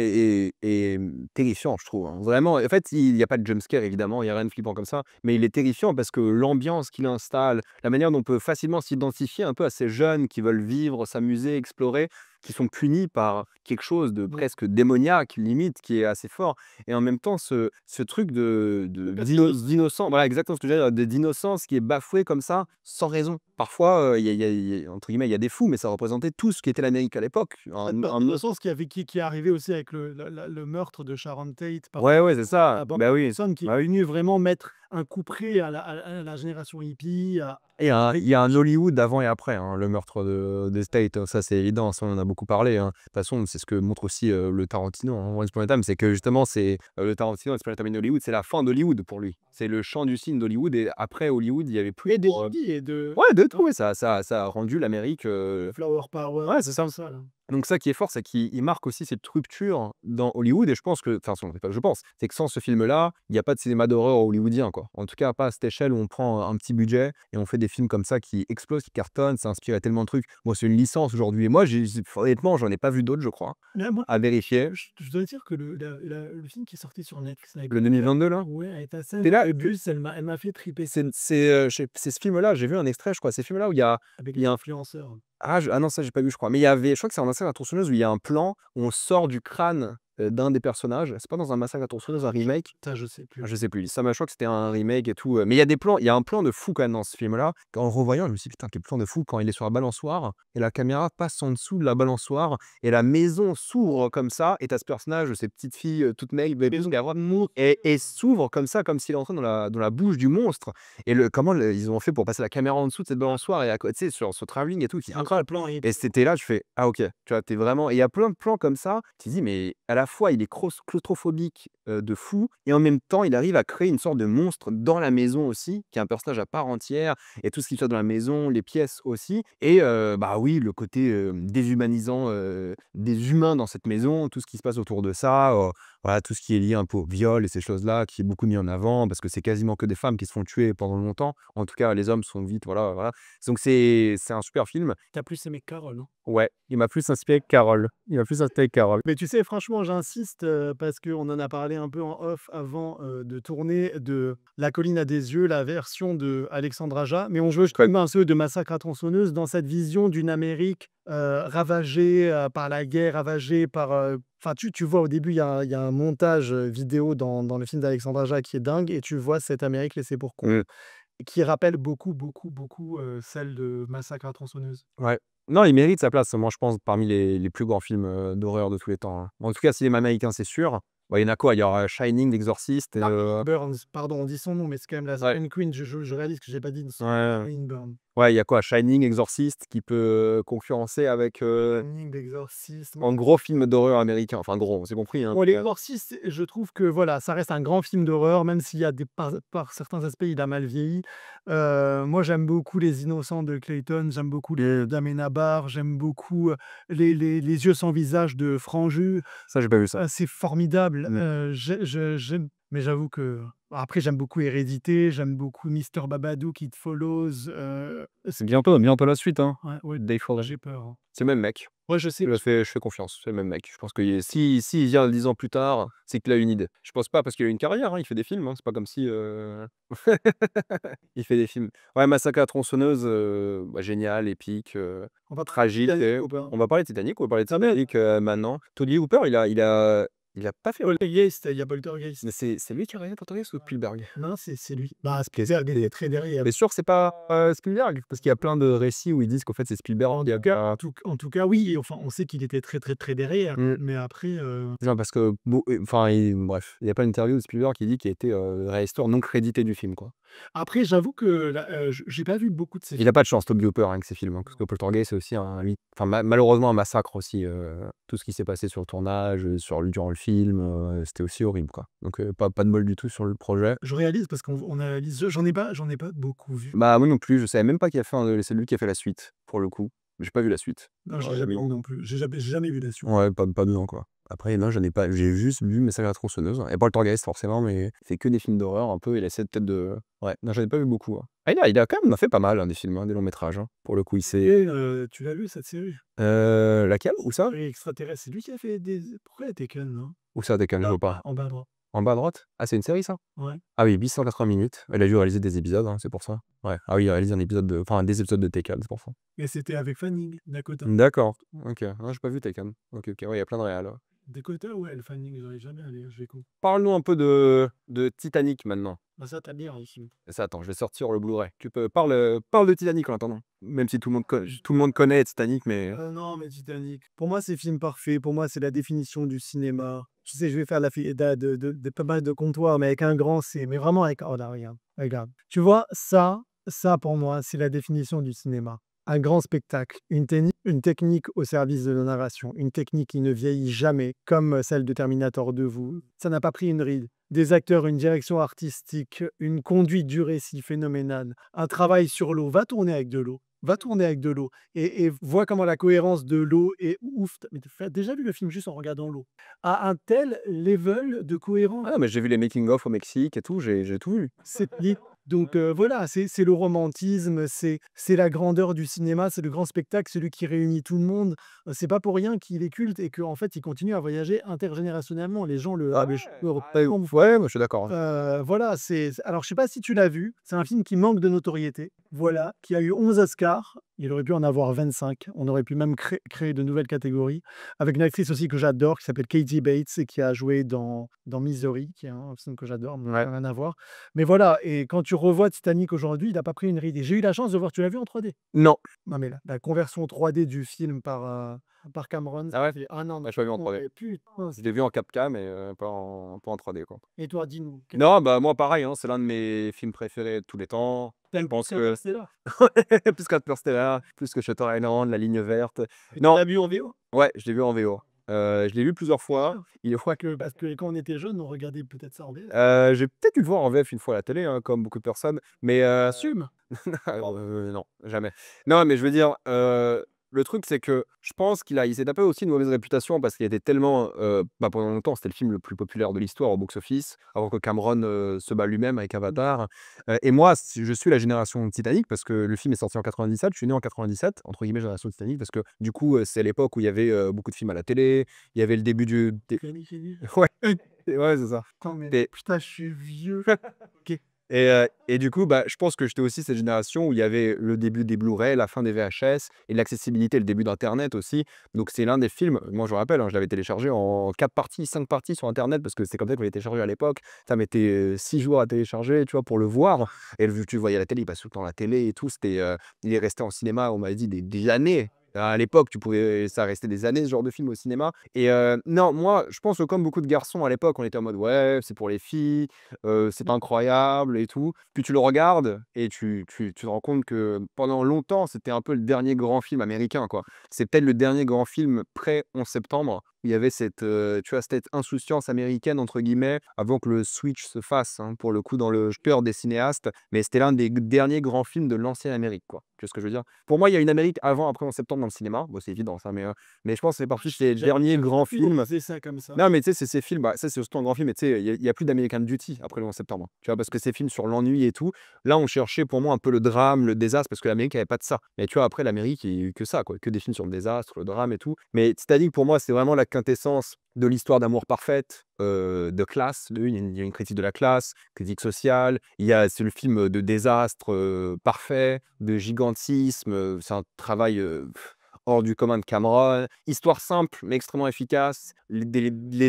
terrifiant, je trouve, hein. Vraiment, en fait, il y a pas de jump scare évidemment, il y a rien de flippant comme ça, mais il est terrifiant parce que l'ambiance qu'il installe, la manière dont on peut facilement s'identifier un peu à ces jeunes qui veulent vivre, s'amuser, explorer, qui sont punis par quelque chose de Ouais. presque démoniaque, limite, qui est assez fort et en même temps ce truc Le pacifisme. d'innocent, voilà exactement ce que j'allais dire, d'innocence qui est bafoué comme ça, sans raison. Parfois, il y a entre guillemets, «il y a des fous», mais ça représentait tout ce qu'était l'Amérique à l'époque. Un Innocence qui est arrivé aussi avec le meurtre de Sharon Tate par Ouais, ouais, c'est ça. la bande Bah oui, personne qui est bah oui. venu vraiment mettre un coup près à la génération hippie, Et il y a un Hollywood d'avant et après, hein, le meurtre de Tate, ça c'est évident, ça on en a beaucoup parlé, hein. De toute façon, c'est ce que montre aussi, le Tarantino, hein, Once Upon a Time, c'est que justement c'est, le Tarantino, Once Upon a Time in Hollywood, c'est la fin d'Hollywood pour lui. C'est le chant du cygne d'Hollywood et après Hollywood, il y avait plus et des pour, hippies et de ouais, de tout, ouais, ça a rendu l'Amérique, flower power, ouais, c'est ça. tout ça là. Donc ça qui est fort, c'est qu'il marque aussi cette rupture dans Hollywood et je pense que enfin, c'est pas que je pense, c'est que sans ce film-là, il y a pas de cinéma d'horreur hollywoodien, quoi. En tout cas, pas à cette échelle où on prend un petit budget et on fait des films comme ça qui explosent, qui cartonnent, ça inspire à tellement de trucs. Moi, c'est une licence aujourd'hui et moi, honnêtement, j'en ai pas vu d'autres, je crois, Mais moi, à vérifier. je dois dire que le film qui est sorti sur Netflix avec Le 2022 là? ouais, avec ta scène Tu là, de bus, elle m'a fait triper c'est ce film-là, j'ai vu un extrait, je crois, c'est ce film-là où avec il y a un l'influenceur. ah non, ça j'ai pas vu, je crois. Mais il y avait je crois que c'est un Massacre à la tronçonneuse où il y a un plan où on sort du crâne, d'un des personnages. C'est pas dans un Massacre à la tronçonneuse, un remake? Ça, je sais Ah, plus. je sais plus. Ça, je crois que c'était un remake et tout, mais il y a des plans il y a un plan de fou quand même dans ce film-là. En le revoyant, je me suis dit: «Putain, quel plan de fou!» quand il est sur la balançoire et la caméra passe en dessous de la balançoire et la maison s'ouvre comme ça et tu as ce personnage, cette petite fille, toute maigre et tout, qui a vraiment et s'ouvre comme ça, comme s'il est entré dans la bouche du monstre et comment ils ont fait pour passer la caméra en dessous de cette balançoire et à côté, tu sais, sur ce travelling et tout, qui est Le incroyable plan est et c'était là, je fais: «Ah OK». Tu vois? Tu es vraiment et il y a plein de plans comme ça, tu te dis: «Mais à la fois, il est claustrophobique, de fou et en même temps, il arrive à créer une sorte de monstre dans la maison aussi, qui est un personnage à part entière et tout ce qui se passe dans la maison, les pièces aussi et bah, oui, le côté, déshumanisant, des humains dans cette maison, tout ce qui se passe autour de ça, voilà, tout ce qui est lié un peu au viol et ces choses-là, qui est beaucoup mis en avant parce que c'est quasiment que des femmes qui se font tuer pendant longtemps. En tout cas, les hommes sont vite voilà. Donc c'est un super film. tu plus aimé Carole, non? Ouais, il m'a plus inspiré que Carol. Il m'a plus inspiré que Carol. Mais tu sais, franchement, j'insiste, parce qu'on en a parlé un peu en off avant, de tourner de La colline à des yeux, la version de Alexandre Aja, mais on joue quand même un peu de Massacre à tronçonneuse dans cette vision d'une Amérique, ravagée, par la guerre, ravagée par, enfin, tu vois au début, il y a un montage, vidéo dans le film d'Alexandre Aja qui est dingue et tu vois cette Amérique laissée pour compte, Mmh. qui rappelle beaucoup, beaucoup, beaucoup, celle de Massacre à tronçonneuse. Ouais. Non, il mérite sa place, moi, je pense, parmi les plus grands films, d'horreur de tous les temps, hein. En tout cas, cinéma américain, c'est sûr. Bah, il y en a quoi? Il y aura Shining, L'Exorciste et Burns, pardon, on dit son nom, mais c'est quand même la ouais, Scream Queen, je réalise que j'ai pas dit son ouais, Pauline Burns. ouais, il y a quoi? Shining, Exorcist qui peut, concurrencer avec, Shining, l'exorcisme. en gros film d'horreur américain. Enfin gros, on s'est compris, hein. Bon, l'exorciste, je trouve que voilà, ça reste un grand film d'horreur, même s'il y a par certains aspects, il a mal vieilli. Moi, j'aime beaucoup Les Innocents de Clayton, j'aime beaucoup les d'Amenábar, j'aime beaucoup, les Yeux sans visage de Franju. Ça, j'ai pas vu ça. C'est formidable. Mmh. J'aime, mais j'avoue que après j'aime beaucoup Hérédité, j'aime beaucoup Mister Babadook, It Follows, C'est bientôt la suite, hein. ouais, ouais, Day Following. j'ai peur, hein. C'est le même mec. Ouais, je sais. Je fais confiance, c'est le même mec. Je pense que s'il vient 10 ans plus tard, c'est qu'il a une idée. Je pense pas parce qu'il a une carrière, hein, il fait des films, hein, c'est pas comme si, il fait des films. Ouais, Massacre à la tronçonneuse, bah, génial, épique, On va parler de tragique Titanic et ou pas? on va parler de Titanic, on va parler de Ah mais Titanic, maintenant. Tony Hooper, il a pas fait Poltergeist, il y a Poltergeist. mais c'est lui qui a réalisé Poltergeist ou Spielberg? Non, c'est lui. Bah, Spielberg, il est très derrière. Tu sûr que c'est pas, Spielberg? Parce qu'il y a plein de récits où ils disent qu'en fait c'est Spielberg qui a En tout cas, oui, enfin, on sait qu'il était très, très, très derrière, mmh. mais après, Non, parce que enfin, bref, il y a pas une interview de Spielberg qui dit qu'il était, réalisateur non crédité du film, quoi. après j'avoue que là, j'ai pas vu beaucoup de ses Il a films. pas de chance, Tobe Hooper, avec ses films, hein, parce que Poltergeist, c'est aussi enfin, malheureusement un massacre aussi, tout ce qui s'est passé sur le tournage, durant le film, c'était aussi horrible, quoi. Donc, pas de bol du tout sur le projet. Je réalise parce qu'on analyse, j'en ai pas beaucoup vu. Bah, moi non plus, je savais même pas qu'il a fait c'est lui qui a fait la suite, pour le coup. J'ai pas vu la suite. Non, je l'ai Ouais, jamais non. vu non plus. J'ai jamais vu la suite. Ouais, pas dedans, quoi. Après, non, j'en ai pas j'ai juste vu Massacre à la tronçonneuse et Poltergeist forcément, mais il fait que des films d'horreur un peu, il essaie peut-être de ouais, non, j'en ai pas vu beaucoup, hein. Ah, il a quand même fait pas mal, hein, des films, hein, des longs métrages, hein, pour le coup, il s'est Et tu l'as vu cette série? laquelle? Où ça? Série extraterrestre, c'est lui qui a fait des pourquoi elle était Taken, non? Où ça, Tekken? Je Là, vois pas. en bas à droite. En bas à droite? Ah, c'est une série ça? Ouais, Ah oui, 880 minutes. Elle a dû réaliser des épisodes, hein, c'est pour ça. Ouais. Ah oui, il a réalisé des épisodes de Tekken, c'est pour ça. et c'était avec Fanning, Dakota. D'accord, OK. Non, j'ai pas vu Tekken. OK, OK. Ouais, il y a plein de réals, ouais. Dakota ou elle, Fanning? J'arrive jamais à lire, je vais con. Parle-nous un peu de Titanic maintenant. Bah, ça, tu bien aussi. Ça, attends, je vais sortir le Blu-ray. Parle de Titanic en attendant. Même si tout le monde connaît Titanic, mais Non, mais Titanic. Pour moi, c'est film parfait. Pour moi, c'est la définition du cinéma. Tu sais, je vais faire la fi de pas mal de comptoirs, mais avec un grand C, mais vraiment avec oh là, regarde, regarde. Tu vois, ça pour moi, c'est la définition du cinéma. Un grand spectacle, une technique au service de la narration, une technique qui ne vieillit jamais, comme celle de Terminator 2. Ça n'a pas pris une ride. Des acteurs, une direction artistique, une conduite du récit phénoménale, un travail sur l'eau. Va tourner avec de l'eau. Va tourner avec de l'eau et vois comment la cohérence de l'eau est ouf. Mais tu as déjà vu le film juste en regardant l'eau? À un tel level de cohérence, ah non, mais j'ai vu les making of au Mexique et tout, j'ai tout vu. c'est donc voilà, c'est le romantisme, c'est la grandeur du cinéma, c'est le grand spectacle, celui qui réunit tout le monde. C'est pas pour rien qu'il est culte et qu'en fait, il continue à voyager intergénérationnellement. Les gens le Ouais, moi, je suis d'accord, hein. voilà, alors je sais pas si tu l'as vu, c'est un film qui manque de notoriété, voilà, qui a eu 11 Oscars, il aurait pu en avoir 25, on aurait pu même créer de nouvelles catégories, avec une actrice aussi que j'adore, qui s'appelle Katie Bates et qui a joué dans Misery, qui est un film que j'adore, mais Ouais. rien à voir. Mais voilà, et quand tu revois Titanic aujourd'hui, il n'a pas pris une ride. Et j'ai eu la chance de voir, tu l'as vu en 3D? Non. Non mais la conversion 3D du film par Cameron, Ah ouais? ah non, Bah, je l'ai pas vu en 3D. mais putain, Je l'ai vu en 4K, mais pas en 3D, quoi. et toi, dis-nous, Non, bah, moi, pareil, hein, c'est l'un de mes films préférés de tous les temps. Je pense que c'est là. plus qu'Interstellar, plus que Shutter Island, La Ligne verte. Tu Non, l'as vu en VO? ouais, je l'ai vu en VO. Je l'ai vu plusieurs fois. Il est Parce que quand on était jeunes, on regardait peut-être ça en VF. j'ai peut-être dû le voir en VF une fois à la télé, hein, comme beaucoup de personnes, mais Assume! non, jamais. Non, mais je veux dire, Le truc, c'est que je pense il s'est tapé aussi une mauvaise réputation parce qu'il était tellement, pendant longtemps, c'était le film le plus populaire de l'histoire au box-office, avant que Cameron, se bat lui-même avec Avatar. Et moi, je suis la génération Titanic parce que le film est sorti en 97, je suis né en 97, entre guillemets «génération Titanic» parce que du coup, c'est l'époque où il y avait, beaucoup de films à la télé, il y avait le début du dé ouais, ouais, c'est ça. Attends, mais Et putain, je suis vieux. OK. et du coup, bah, je pense que j'étais aussi cette génération où il y avait le début des Blu-ray, la fin des VHS et l'accessibilité, le début d'internet aussi. Donc c'est l'un des films, moi je me rappelle, hein, je l'avais téléchargé en 4 parties, 5 parties sur internet parce que c'est comme ça qu'on les téléchargeait à l'époque. Ça mettait, 6 jours à télécharger, tu vois, pour le voir et vu que tu le voyais à la télé, il passe tout le temps à la télé et tout, il est resté en cinéma, on m'avait dit des années. À l'époque, ça restait des années ce genre de film au cinéma et non, moi, je pense que comme beaucoup de garçons à l'époque, on était en mode: «Ouais, c'est pour les filles, c'est incroyable et tout». Puis tu le regardes et tu te rends compte que pendant longtemps, c'était un peu le dernier grand film américain, quoi. C'est peut-être le dernier grand film pré 11 septembre. Il y avait cette, tu vois, cette «insouciance américaine» entre guillemets, avant que le switch se fasse, hein, pour le coup dans le cœur des cinéastes. Mais c'était l'un des derniers grands films de l'ancienne Amérique, quoi. Tu vois ce que je veux dire? Pour moi, il y a une Amérique avant, après 11 septembre dans le cinéma. Bon, c'est évident ça, mais je pense que c'est partie des derniers grands films. C'est ça comme ça. Non, mais tu sais, c'est ces films, bah, ça, c'est surtout un grand film, mais tu sais, il y a plus d'American Beauty après le 11 septembre. Tu vois? Parce que ces films sur l'ennui et tout, là, on cherchait pour moi un peu le drame, le désastre, parce que l'Amérique avait pas de ça. Mais tu vois, après l'Amérique, il y a eu que ça, quoi, que des films sur le désastre, le drame et tout. Mais Titanic, pour moi, c'est vraiment la quintessence de l'histoire d'amour parfaite, de classe. Il y a une critique de la classe, critique sociale. C'est le film, de désastre, parfait, de gigantisme, c'est un travail, hors du commun de Cameron. Histoire simple, mais extrêmement efficace. Les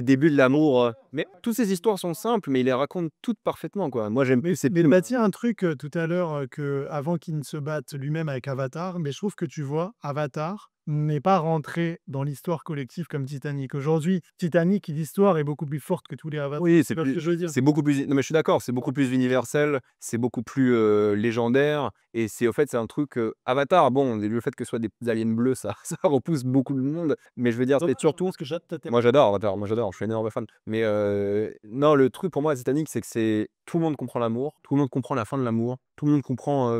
débuts de l'amour, mais toutes ces histoires sont simples, mais il les raconte toutes parfaitement, quoi. Moi, j'aime plus ces Mais tu films. m'as dit un truc, tout à l'heure, qu'avant qu'il ne se batte lui-même avec Avatar, mais je trouve que tu vois, Avatar n'est pas rentré dans l'histoire collective comme Titanic. Aujourd'hui, Titanic, l'histoire est beaucoup plus forte que tous les Avatars. Oui, Tu vois ce que je veux dire? c'est beaucoup plus non, mais je suis d'accord, c'est beaucoup plus universel, c'est beaucoup plus, légendaire et en fait, c'est un truc, Avatar, bon, le fait que ce soit des petits aliens bleus, ça ça repousse beaucoup de monde, mais je veux dire, c'est surtout Parce que moi j'adore Avatar, moi j'adore, je suis un énorme fan. Mais non, le truc pour moi à Titanic, c'est que tout le monde comprend l'amour, tout le monde comprend la fin de l'amour, tout le monde comprend,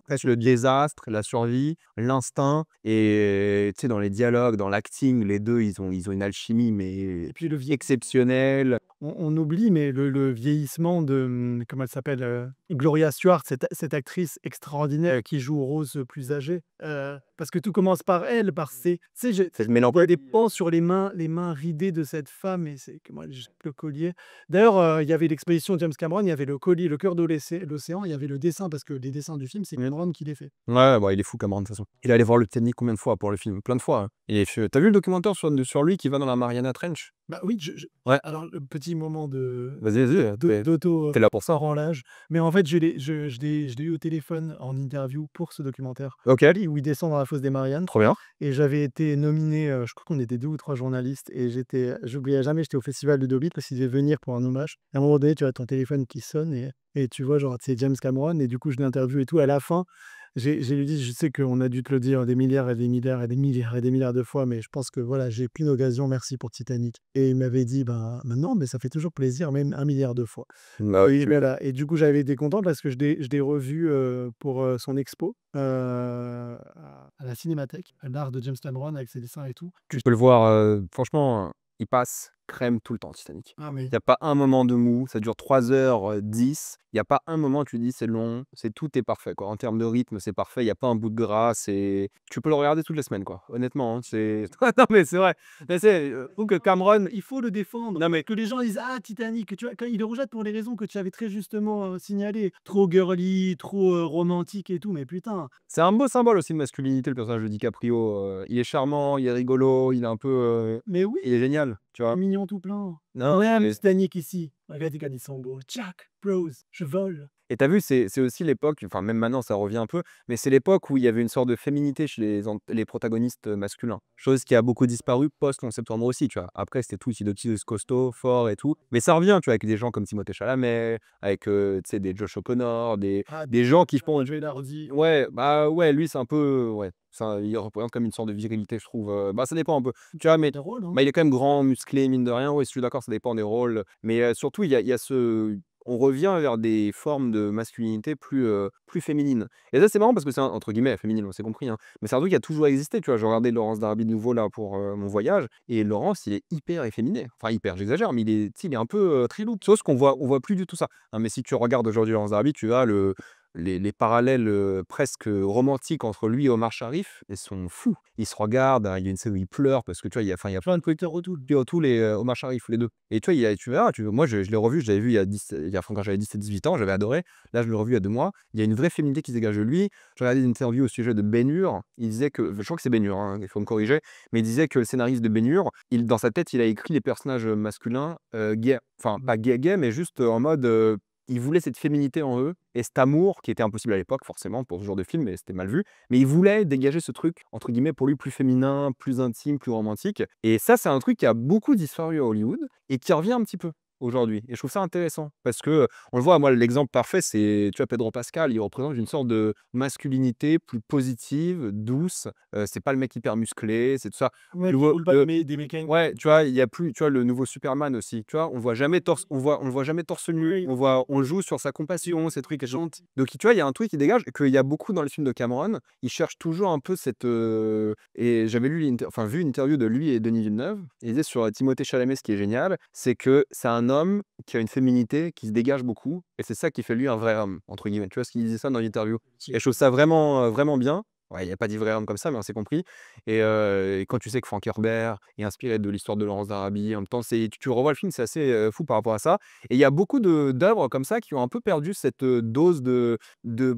presque le désastre, la survie, l'instinct et tu sais, dans les dialogues, dans l'acting, les 2 ils ont une alchimie, mais et puis le exceptionnelle. on oublie, mais le vieillissement de, comment elle s'appelle? Gloria Stuart, cette actrice extraordinaire qui joue Rose, plus âgée, parce que tout commence par elle, par ses tu sais, Cette il y a mélancolie. des pans sur les mains ridées de cette femme et c'est que moi, le collier d'ailleurs, il y avait l'exposition de James Cameron, il y avait le collier, le cœur de l'océan, il y avait le dessin parce que les dessins du film, c'est Cameron qui les fait. Ouais, bah, il est fou Cameron de toute façon. Il est allé voir le Titanic combien de fois pour le film? Plein de fois, hein. Tu vu le documentaire sur lui qui va dans la Mariana Trench? Bah oui, je Ouais, alors le petit moment vas-y, vas-y, tu là pour ça. branlage, mais en fait, je l'ai eu au téléphone en interview pour ce documentaire OK, où il descend dans la fosse des Mariannes trop bien. et j'avais été nominé, je crois qu'on était 2 ou 3 journalistes et j'oublierai jamais, j'étais au festival de Deauville parce qu'il devait venir pour un hommage. À un moment donné, tu as ton téléphone qui sonne et tu vois, genre, c'est James Cameron et du coup, je l'interviewe et tout. À la fin, j'ai lui dit: «Je sais qu'on a dû te le dire des milliards et des milliards et des milliards et des milliards de fois, mais je pense que voilà, j'ai plus d'occasion, merci pour Titanic» et il m'avait dit: «Ben non, mais ça fait toujours plaisir, même 1 milliard de fois». Bah, oui, Oui, voilà et du coup, j'avais été content parce que je l'ai revu, pour, son expo, à la Cinémathèque, l'art de James Cameron avec ses dessins et tout. tu peux le voir, franchement, il passe crème tout le temps Titanic. Ah mais Il y a pas un moment de mou, ça dure 3h10. Il y a pas un moment où tu dis: «C'est long», tout est parfait, quoi. En termes de rythme, c'est parfait, il y a pas un bout de gras, tu peux le regarder toutes les semaines, quoi. Honnêtement, hein, c'est non, mais c'est vrai. Mais je trouve que Cameron il faut le défendre. non, mais Que les gens disent: «Ah Titanic», tu vois? Quand ils le rejettent pour les raisons que tu avais très justement, signalées. Trop girly, trop, romantique et tout, mais putain, c'est un beau symbole aussi de masculinité, le personnage de DiCaprio, il est charmant, il est rigolo, il est un peu, mais oui, il est génial, tu vois? mignon tout plein. Non, On aime mais Titanic ici. Regardez comme ils sont beaux. Jack, Rose, je vole. et tu vu, c'est aussi l'époque, enfin même maintenant ça revient un peu, mais c'est l'époque où il y avait une sorte de féminité chez les protagonistes, masculins. Chose qui a beaucoup disparu post-11 septembre aussi, tu vois? Après c'était tous des petits costauds, forts et tout, mais ça revient, tu vois? Avec des gens comme Timothée Chalamet, avec, tu sais des Josh O'Connor, Ah, des gens qui font Joey Lardy. ouais, bah, ouais, lui c'est un peu ouais, ça il représente comme une sorte de virilité je trouve, bah, ça dépend un peu, tu vois? Mais Des rôles, hein. bah, il est quand même grand, musclé, mine de rien, ouais, je suis d'accord, ça dépend des rôles, mais surtout il y a ce on revient vers des formes de masculinité plus féminines. Et ça, c'est marrant parce que c'est un entre guillemets «féminine», on s'est compris, hein, mais c'est un truc qui a toujours existé, tu vois? Je regardais Laurence d'Arabie de nouveau là pour, mon voyage et Laurence, il est hyper efféminé. Enfin hyper, j'exagère, mais il est, tu sais, il est un peu, trilou. Chose qu'on voit plus du tout ça. Hein, mais si tu regardes aujourd'hui Laurence d'Arabie, tu as les parallèles, presque romantiques entre lui et Omar Sharif, ils sont fous. Ils se regardent, hein, il y a une scène où il pleure parce que tu vois, il y a plein de Twitter autour les, Omar Sharif, les 2. Et tu vois, tu verras, moi je l'ai revu, je l'avais vu quand j'avais 17-18 ans, j'avais adoré. Là, je l'ai revu il y a 2 mois. Il y a une vraie féminité qui se dégage de lui. Je regardais une interview au sujet de Ben Hur. Il disait que je crois que c'est Ben Hur, hein, il faut me corriger, mais il disait que le scénariste de Ben Hur, dans sa tête, il a écrit les personnages, masculins, gays. Enfin, pas gay, mais juste, en mode, il voulait cette féminité en eux et cet amour qui était impossible à l'époque forcément pour ce genre de film et c'était mal vu. Mais il voulait dégager ce truc entre guillemets pour lui plus féminin, plus intime, plus romantique et ça c'est un truc qui a beaucoup disparu à Hollywood et qui revient un petit peu aujourd'hui et je trouve ça intéressant parce que, on le voit, moi l'exemple parfait c'est, tu vois, Pedro Pascal, il représente une sorte de masculinité plus positive, douce, c'est pas le mec hyper musclé, c'est tout ça. Ouais, Tu qui vois, roule pas des mécaniques. ouais, tu vois, il y a plus, tu vois, le nouveau Superman aussi, tu vois, on le voit jamais torse nu, on joue sur sa compassion, ces trucs et tout. Donc tu vois, il y a un truc qui dégage, qu'il y a beaucoup dans les films de Cameron. Il cherche toujours un peu cette, et j'avais vu une interview de lui et Denis Villeneuve. Il disait sur Timothée Chalamet, ce qui est génial, c'est que c'est un homme qui a une féminité qui se dégage beaucoup et c'est ça qui fait lui un vrai homme, entre guillemets. Tu vois ce qu'il disait ça dans l'interview? Et je trouve ça vraiment, vraiment bien. Ouais, il a pas dit vrai homme comme ça, mais on s'est compris. Et quand tu sais que Frank Herbert est inspiré de l'histoire de Laurence d'Arabie, en même temps, tu revois le film, c'est assez, fou par rapport à ça. Et il y a beaucoup d'œuvres comme ça qui ont un peu perdu cette, dose de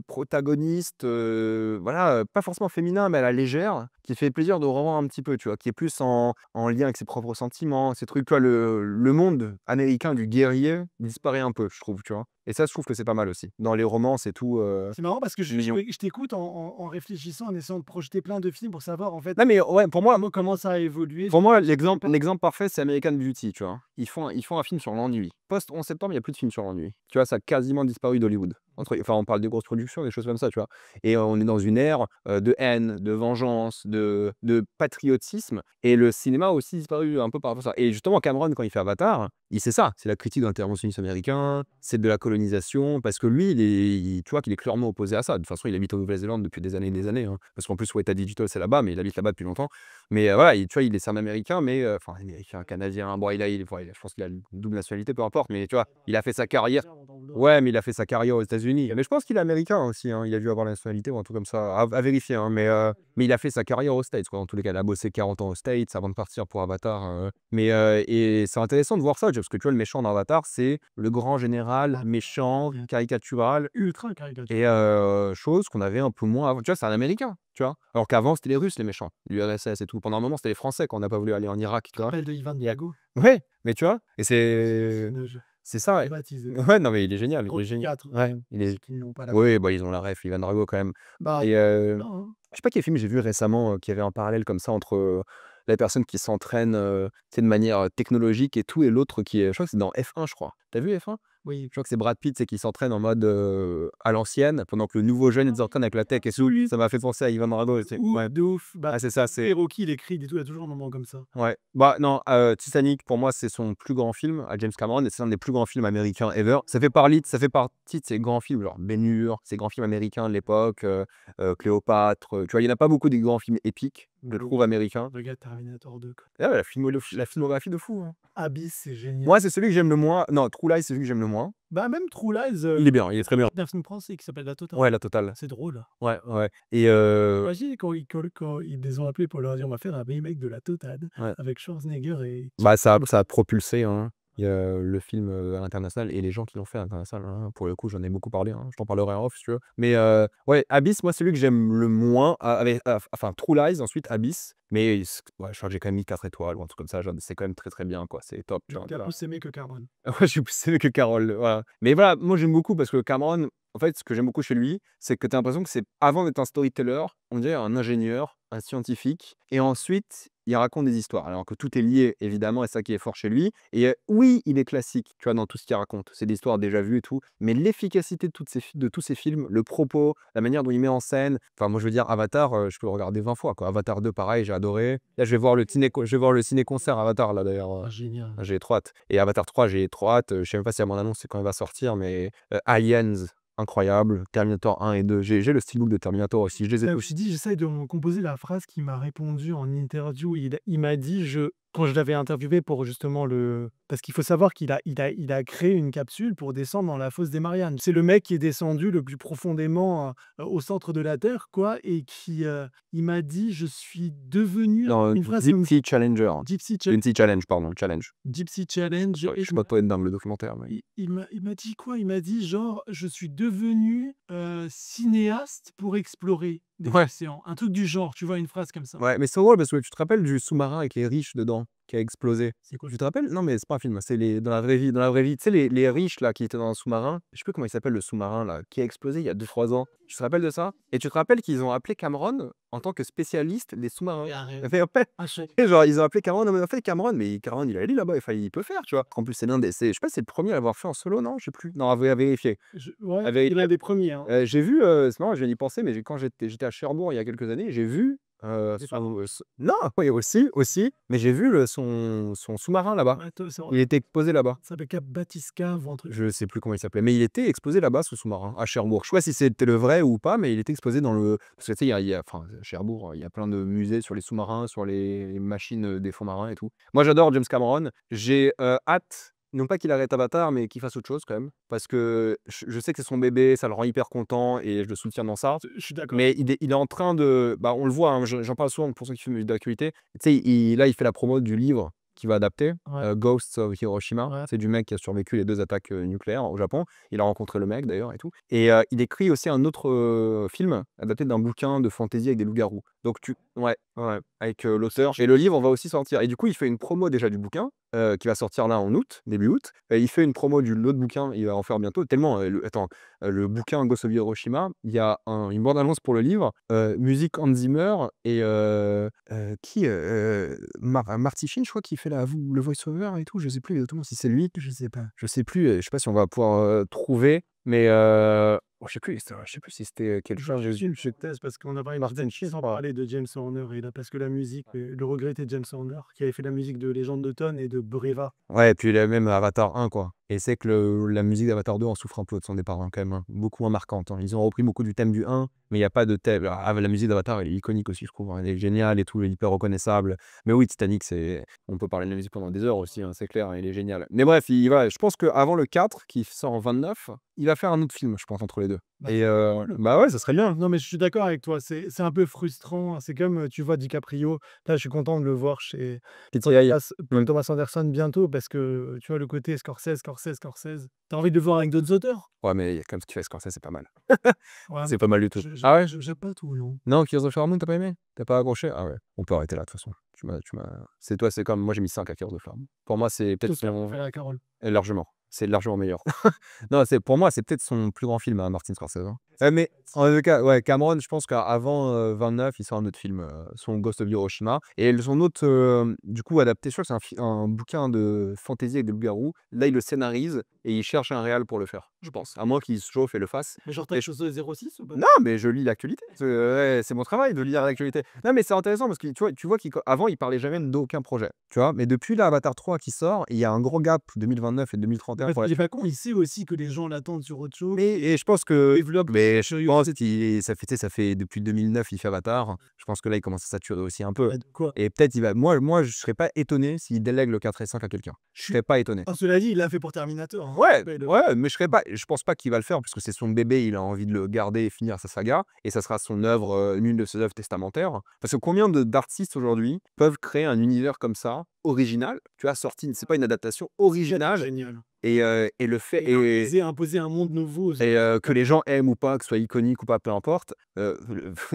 protagoniste, voilà, pas forcément féminin, mais à la légère, qui fait plaisir de revoir un petit peu, tu vois? Qui est plus en lien avec ses propres sentiments, ces trucs, tu vois? Le monde américain du guerrier disparaît un peu, je trouve, tu vois? Et ça, je trouve que c'est pas mal aussi. Dans les romances et tout, C'est marrant parce que mignon. je t'écoute en réfléchissant, en essayant de projeter plein de films pour savoir en fait Non mais ouais, pour moi comment ça a évolué. Pour moi, l'exemple parfait, c'est American Beauty, tu vois? Ils font un film sur l'ennui. Post 11 septembre, il y a plus de films sur l'ennui. Tu vois? Ça a quasiment disparu d'Hollywood. Enfin, on parle de grosses productions, des choses comme ça, tu vois? Et on est dans une ère, de haine, de vengeance, de patriotisme et le cinéma a aussi disparu un peu par rapport à ça. Et justement, Cameron, quand il fait Avatar, c'est ça, c'est la critique de l'interventionnisme américain, c'est de la colonisation, parce que lui, tu vois qu'il est clairement opposé à ça. De toute façon, il habite en Nouvelle-Zélande depuis des années, hein, parce qu'en plus, Weta Digital, c'est là-bas, mais il habite là-bas depuis longtemps. Mais voilà, tu vois, c'est un Américain, mais enfin Américain, Canadien, bon, je pense qu'il a une double nationalité, peu importe, mais tu vois, il a fait sa carrière. Ouais, mais il a fait sa carrière aux États-Unis. Mais je pense qu'il est américain aussi, hein, il a dû avoir la nationalité ou un truc comme ça, à vérifier, hein, mais il a fait sa carrière aux States, quoi. Dans tous les cas, il a bossé 40 ans aux States avant de partir pour Avatar, et c'est intéressant de voir ça, parce que tu vois, le méchant dans Avatar, c'est le grand général méchant, caricatural Ultra caricature. et chose qu'on avait un peu moins avant. Tu vois, c'est un Américain, tu vois? Alors qu'avant, c'était les Russes, les méchants, l'URSS et tout. Pendant un moment, c'était les Français quand on n'a pas voulu aller en Irak, Tu tu te vois? rappelles de Ivan Diago? Ouais, mais tu vois? Et Personnage c'est ça, ouais. baptisé. Ouais, non, mais il est génial, il est Rocky génial. 4, Ouais, il est ceux qui n'ont pas la oui, bah, ils ont la ref, Ivan Drago quand même bah, et non, hein. je sais pas quel film j'ai vu récemment, qui avait un parallèle comme ça entre, la personne qui s'entraîne, tu sais, de manière, technologique et tout et l'autre qui est je crois que c'est dans F1, je crois. Tu as vu F1? Oui. Je crois que c'est Brad Pitt, tu sais, qui s'entraîne en mode, à l'ancienne, pendant que le nouveau jeune, il s'entraîne avec la tech et tout. Oui. Ça m'a fait penser à Ivan Drago, tu sais? Ouf, Ouais. de ouf. Bah, Ah, c'est ça, et Rocky, il écrit et tout, il y a toujours un moment comme ça. ouais. Bah, non, Titanic, pour moi, c'est son plus grand film à James Cameron et c'est un des plus grands films américains ever. Ça fait partie de ces grands films, genre Ben Hur, ces grands films américains de l'époque, Cléopâtre, tu vois? Il y en a pas beaucoup des grands films épiques, je trouve, américains. Regarde Terminator 2, quoi. Ah ouais, la filmographie de fou, hein. Abyss, c'est génial. Moi, c'est celui que j'aime le moins. Non, True Lies, c'est celui que j'aime le moins. Bah, même True Lies, Il est bien, il est très bien. d'un film français qui s'appelle La Totale. Ouais, la totale. C'est drôle. Ouais, ouais et Imagine quand ils les ont appelés pour leur dire: «On va faire un remake de La Totale ouais. avec Schwarzenegger et». Bah, ça a propulsé, hein, il y a le film, à l'international et les gens qui l'ont fait à l'international, hein, pour le coup, j'en ai beaucoup parlé, hein, je t'en parlerai en off si tu veux. Mais ouais, Abyss, moi, celui que j'aime le moins, enfin True Lies, ensuite Abyss, mais ouais, je crois que j'ai quand même mis 4 étoiles ou un truc comme ça, genre, c'est quand même très, très bien, quoi, c'est top, tu vois? Tu as plus aimé que Cameron. Ouais, je suis plus aimé que Carole, voilà. Mais voilà, moi j'aime beaucoup parce que Cameron, en fait, ce que j'aime beaucoup chez lui, c'est que tu as l'impression que c'est avant d'être un storyteller, on dirait un ingénieur, un scientifique et ensuite, il raconte des histoires. Alors que tout est lié, évidemment, et c'est ça qui est fort chez lui. Et oui, il est classique, tu vois, dans tout ce qu'il raconte. C'est des histoires déjà vues et tout. Mais l'efficacité de tous ces films, le propos, la manière dont il met en scène. Enfin, moi, je veux dire, Avatar, je peux le regarder 20 fois, quoi. Avatar 2, pareil, j'ai adoré. Là, je vais voir le ciné-concert Avatar, là, d'ailleurs. Génial. J'ai trop hâte. Et Avatar 3, j'ai trop hâte. Je sais même pas si la bande-annonce, c'est quand elle va sortir, mais Aliens, incroyable. Terminator 1 et 2. J'ai le steelbook de Terminator aussi. Je les ai Je me tous. suis dit, j'essaye de me composer la phrase qu'il m'a répondu en interview. Il m'a dit, quand je l'avais interviewé pour justement le. Parce qu'il faut savoir qu'il a créé une capsule pour descendre dans la fosse des Mariannes. C'est le mec qui est descendu le plus profondément au centre de la Terre, quoi, et il m'a dit, je suis devenu. Dans Une phrase Deep comme Sea Challenger. Deep Sea Deep Sea Challenge, pardon, Challenge. Deep Sea Challenge. Ouais, je suis pas poète dingue, le documentaire. Mais... Il m'a dit quoi? Il m'a dit genre, je suis devenu cinéaste pour explorer des Ouais. océans. Un truc du genre, tu vois, une phrase comme ça. Ouais, mais c'est drôle parce que tu te rappelles du sous-marin avec les riches dedans qui a explosé. C'est quoi? Tu te rappelles? Non, mais c'est pas un film, c'est dans la vraie vie. Dans la vraie vie, tu sais, les riches là qui étaient dans un sous-marin, je sais plus comment il s'appelle le sous-marin là, qui a explosé il y a 2-3 ans. Tu te rappelles de ça? Et tu te rappelles qu'ils ont appelé Cameron en tant que spécialiste des sous-marins. Mais en fait, genre, ils ont appelé Cameron, non, mais en fait, mais Cameron, il est allé là-bas, il peut faire, tu vois. En plus, c'est l'un des. Je sais pas, c'est le premier à l'avoir fait en solo, non? Je sais plus. Non, à vérifier. Ouais, À vérifier. il est l'un des premiers. Hein. J'ai vu, c'est marrant, je viens d'y penser, mais quand j'étais à Cherbourg il y a quelques années, j'ai vu non, oui, aussi, mais j'ai vu son sous-marin là-bas. Ouais, c'est vrai. Il était exposé là-bas. Ça s'appelle Cap Batiscave ou un truc. Je sais plus comment il s'appelait, mais il était exposé là-bas, ce sous-marin, à Cherbourg. Je sais pas si c'était le vrai ou pas, mais il était exposé dans le. Parce que tu sais, enfin, à Cherbourg, il y a plein de musées sur les sous-marins, sur les machines des fonds marins et tout. Moi, j'adore James Cameron. J'ai hâte. Non pas qu'il arrête Avatar, mais qu'il fasse autre chose quand même. Parce que je sais que c'est son bébé, ça le rend hyper content et je le soutiens dans ça. Je suis d'accord. Mais il est en train de. Bah, on le voit, hein, j'en parle souvent pour ceux qui font d'actualité. Tu sais, là, il fait la promo du livre qu'il va adapter, Ouais. Ghosts of Hiroshima. Ouais. C'est du mec qui a survécu les 2 attaques nucléaires au Japon. Il a rencontré le mec d'ailleurs et tout. Et il écrit aussi un autre film adapté d'un bouquin de fantasy avec des loups-garous. Donc ouais, avec l'auteur. Et le livre va aussi sortir. Et du coup, il fait une promo déjà du bouquin qui va sortir là en août, début août. Il fait une promo de l'autre bouquin, il va en faire bientôt. Tellement, le bouquin Ghost of Hiroshima, il y a une bande-annonce pour le livre, musique Hans Zimmer et Marty Sheen, je crois, qui fait le voice-over et tout. Je sais plus exactement si c'est lui. Je sais pas. Je sais plus. Je sais pas si on va pouvoir trouver, mais je sais plus. Je sais plus si c'était quelque chose. Je teste parce qu'on a parlé Martin Sheen, sans parler de James Horner et là parce que la musique, le regretté James Horner qui avait fait la musique de Légende d'automne et de Breva. Ouais, et puis il a même Avatar 1, quoi. Et c'est que la musique d'Avatar 2 en souffre un peu de son départ, hein, quand même, hein. Beaucoup moins marquante, hein. Ils ont repris beaucoup du thème du 1, mais il y a pas de thème. La musique d'Avatar, elle est iconique aussi, je trouve, hein. Elle est géniale et tout, elle est hyper reconnaissable. Mais oui, Titanic, on peut parler de la musique pendant des heures aussi, hein, c'est clair, elle est géniale. Mais bref, voilà, je pense qu'avant le 4, qui sort en 29, il va faire un autre film, je pense, entre les deux. Et bah ouais, ça serait bien. Non, mais je suis d'accord avec toi, c'est un peu frustrant. C'est comme, tu vois, DiCaprio, là, je suis content de le voir chez Thomas Anderson bientôt parce que, tu vois, le côté Scorsese. Tu as envie de le voir avec d'autres auteurs? Ouais, mais comme tu fais Scorsese, c'est pas mal. Ouais, C'est pas mal du tout. je Ah ouais? j'aime pas tout, non. Non, Killers of the Flower Moon, tu pas aimé? Tu pas accroché? Ah ouais, on peut arrêter là, de toute façon. C'est comme moi, j'ai mis 5 à Killers of the Flower Moon. Pour moi, c'est peut-être Tout ça, préféré à Carole. largement. C'est largement meilleur. Non, pour moi, c'est peut-être son plus grand film à Martin Scorsese, hein. Mais en tout cas, ouais, Cameron, je pense qu'avant 29, il sort un autre film, son Ghost of Hiroshima. Et son autre, du coup, adapté, je crois que c'est un bouquin de fantasy avec des loups-garous. Là, il le scénarise et il cherche un réal pour le faire, je pense. À moins qu'il se chauffe et le fasse. Mais genre, tu as quelque chose de 06 ou pas? Non, mais je lis l'actualité. C'est mon travail de lire l'actualité. Non, mais c'est intéressant parce que tu vois qu'avant, il parlait jamais d'aucun projet, tu vois. Mais depuis l'Avatar 3 qui sort, il y a un gros gap 2029 et 2031 pour Il est pas con, il sait aussi que les gens l'attendent sur autre chose. et je pense que Développe mais je curieux. pense ça fait depuis 2009, il fait Avatar. Je pense que là, il commence à saturer aussi un peu. Bah, de quoi? Et peut-être moi, je serais pas étonné s'il délègue le 4 et 5 à quelqu'un. Je serais pas étonné. Ah, cela dit, il l'a fait pour Terminator, hein. Ouais, Ouais, ouais, mais je pense pas qu'il va le faire parce que c'est son bébé, il a envie de le garder et finir sa saga et ça sera son œuvre, l'une de ses œuvres testamentaires. Parce que combien d'artistes aujourd'hui peuvent créer un univers comme ça, original, tu as sorti, c'est pas une adaptation, originale Génial. et le fait Imposer un monde nouveau. que les gens aiment ou pas, que ce soit iconique ou pas, peu importe,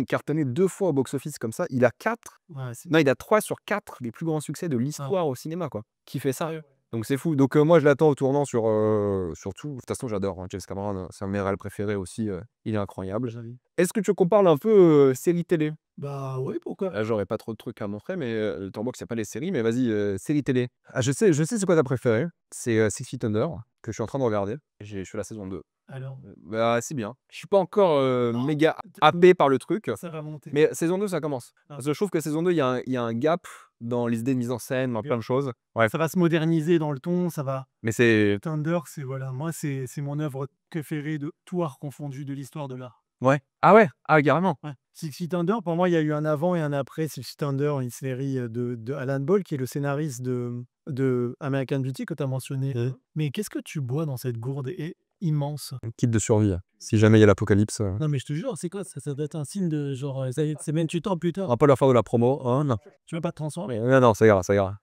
cartonner 2 fois au box-office comme ça, il a 4 Ouais, non, il a 3 sur 4 des plus grands succès de l'histoire au cinéma, quoi. Qui fait ça? Donc c'est fou. Donc moi, je l'attends au tournant sur tout. De toute façon, j'adore, hein, James Cameron, c'est un de mes réals préférés aussi, il est incroyable. Est-ce que tu veux qu'on parle un peu série télé? Bah oui, pourquoi? Là, j'aurais pas trop de trucs à montrer, mais le Tambour, c'est pas les séries, mais vas-y, séries télé. Ah, je sais c'est quoi ta préférée. C'est, Six Feet Under, que je suis en train de regarder. Je suis à la saison 2. Alors? Bah, c'est bien. Je suis pas encore, Non, méga t happé par le truc, ça va monter. mais saison 2 ça commence. Ah, Parce que je trouve que saison 2 il y a un gap dans les idées de mise en scène, dans bien. plein de choses. Ouais, Ça va se moderniser dans le ton, ça va. mais c'est Thunder, c'est voilà, moi, c'est mon œuvre préférée de tout art confondu de l'histoire de l'art. ouais. Ah ouais? Ah carrément? Ouais. Six Feet Under, pour moi, il y a eu un avant et un après Six Feet Under, une série, de Alan Ball, qui est le scénariste de American Beauty que tu as mentionné. Mais qu'est-ce que tu bois dans cette gourde est immense? Un kit de survie, si jamais il y a l'apocalypse, Non, mais je te jure, c'est quoi ça? Ça doit être un signe de genre, ça y est, c'est 28 ans plus on tard. va pas leur faire de la promo, hein, non. Tu veux pas te transformer? Non, non, ça ira, ça ira.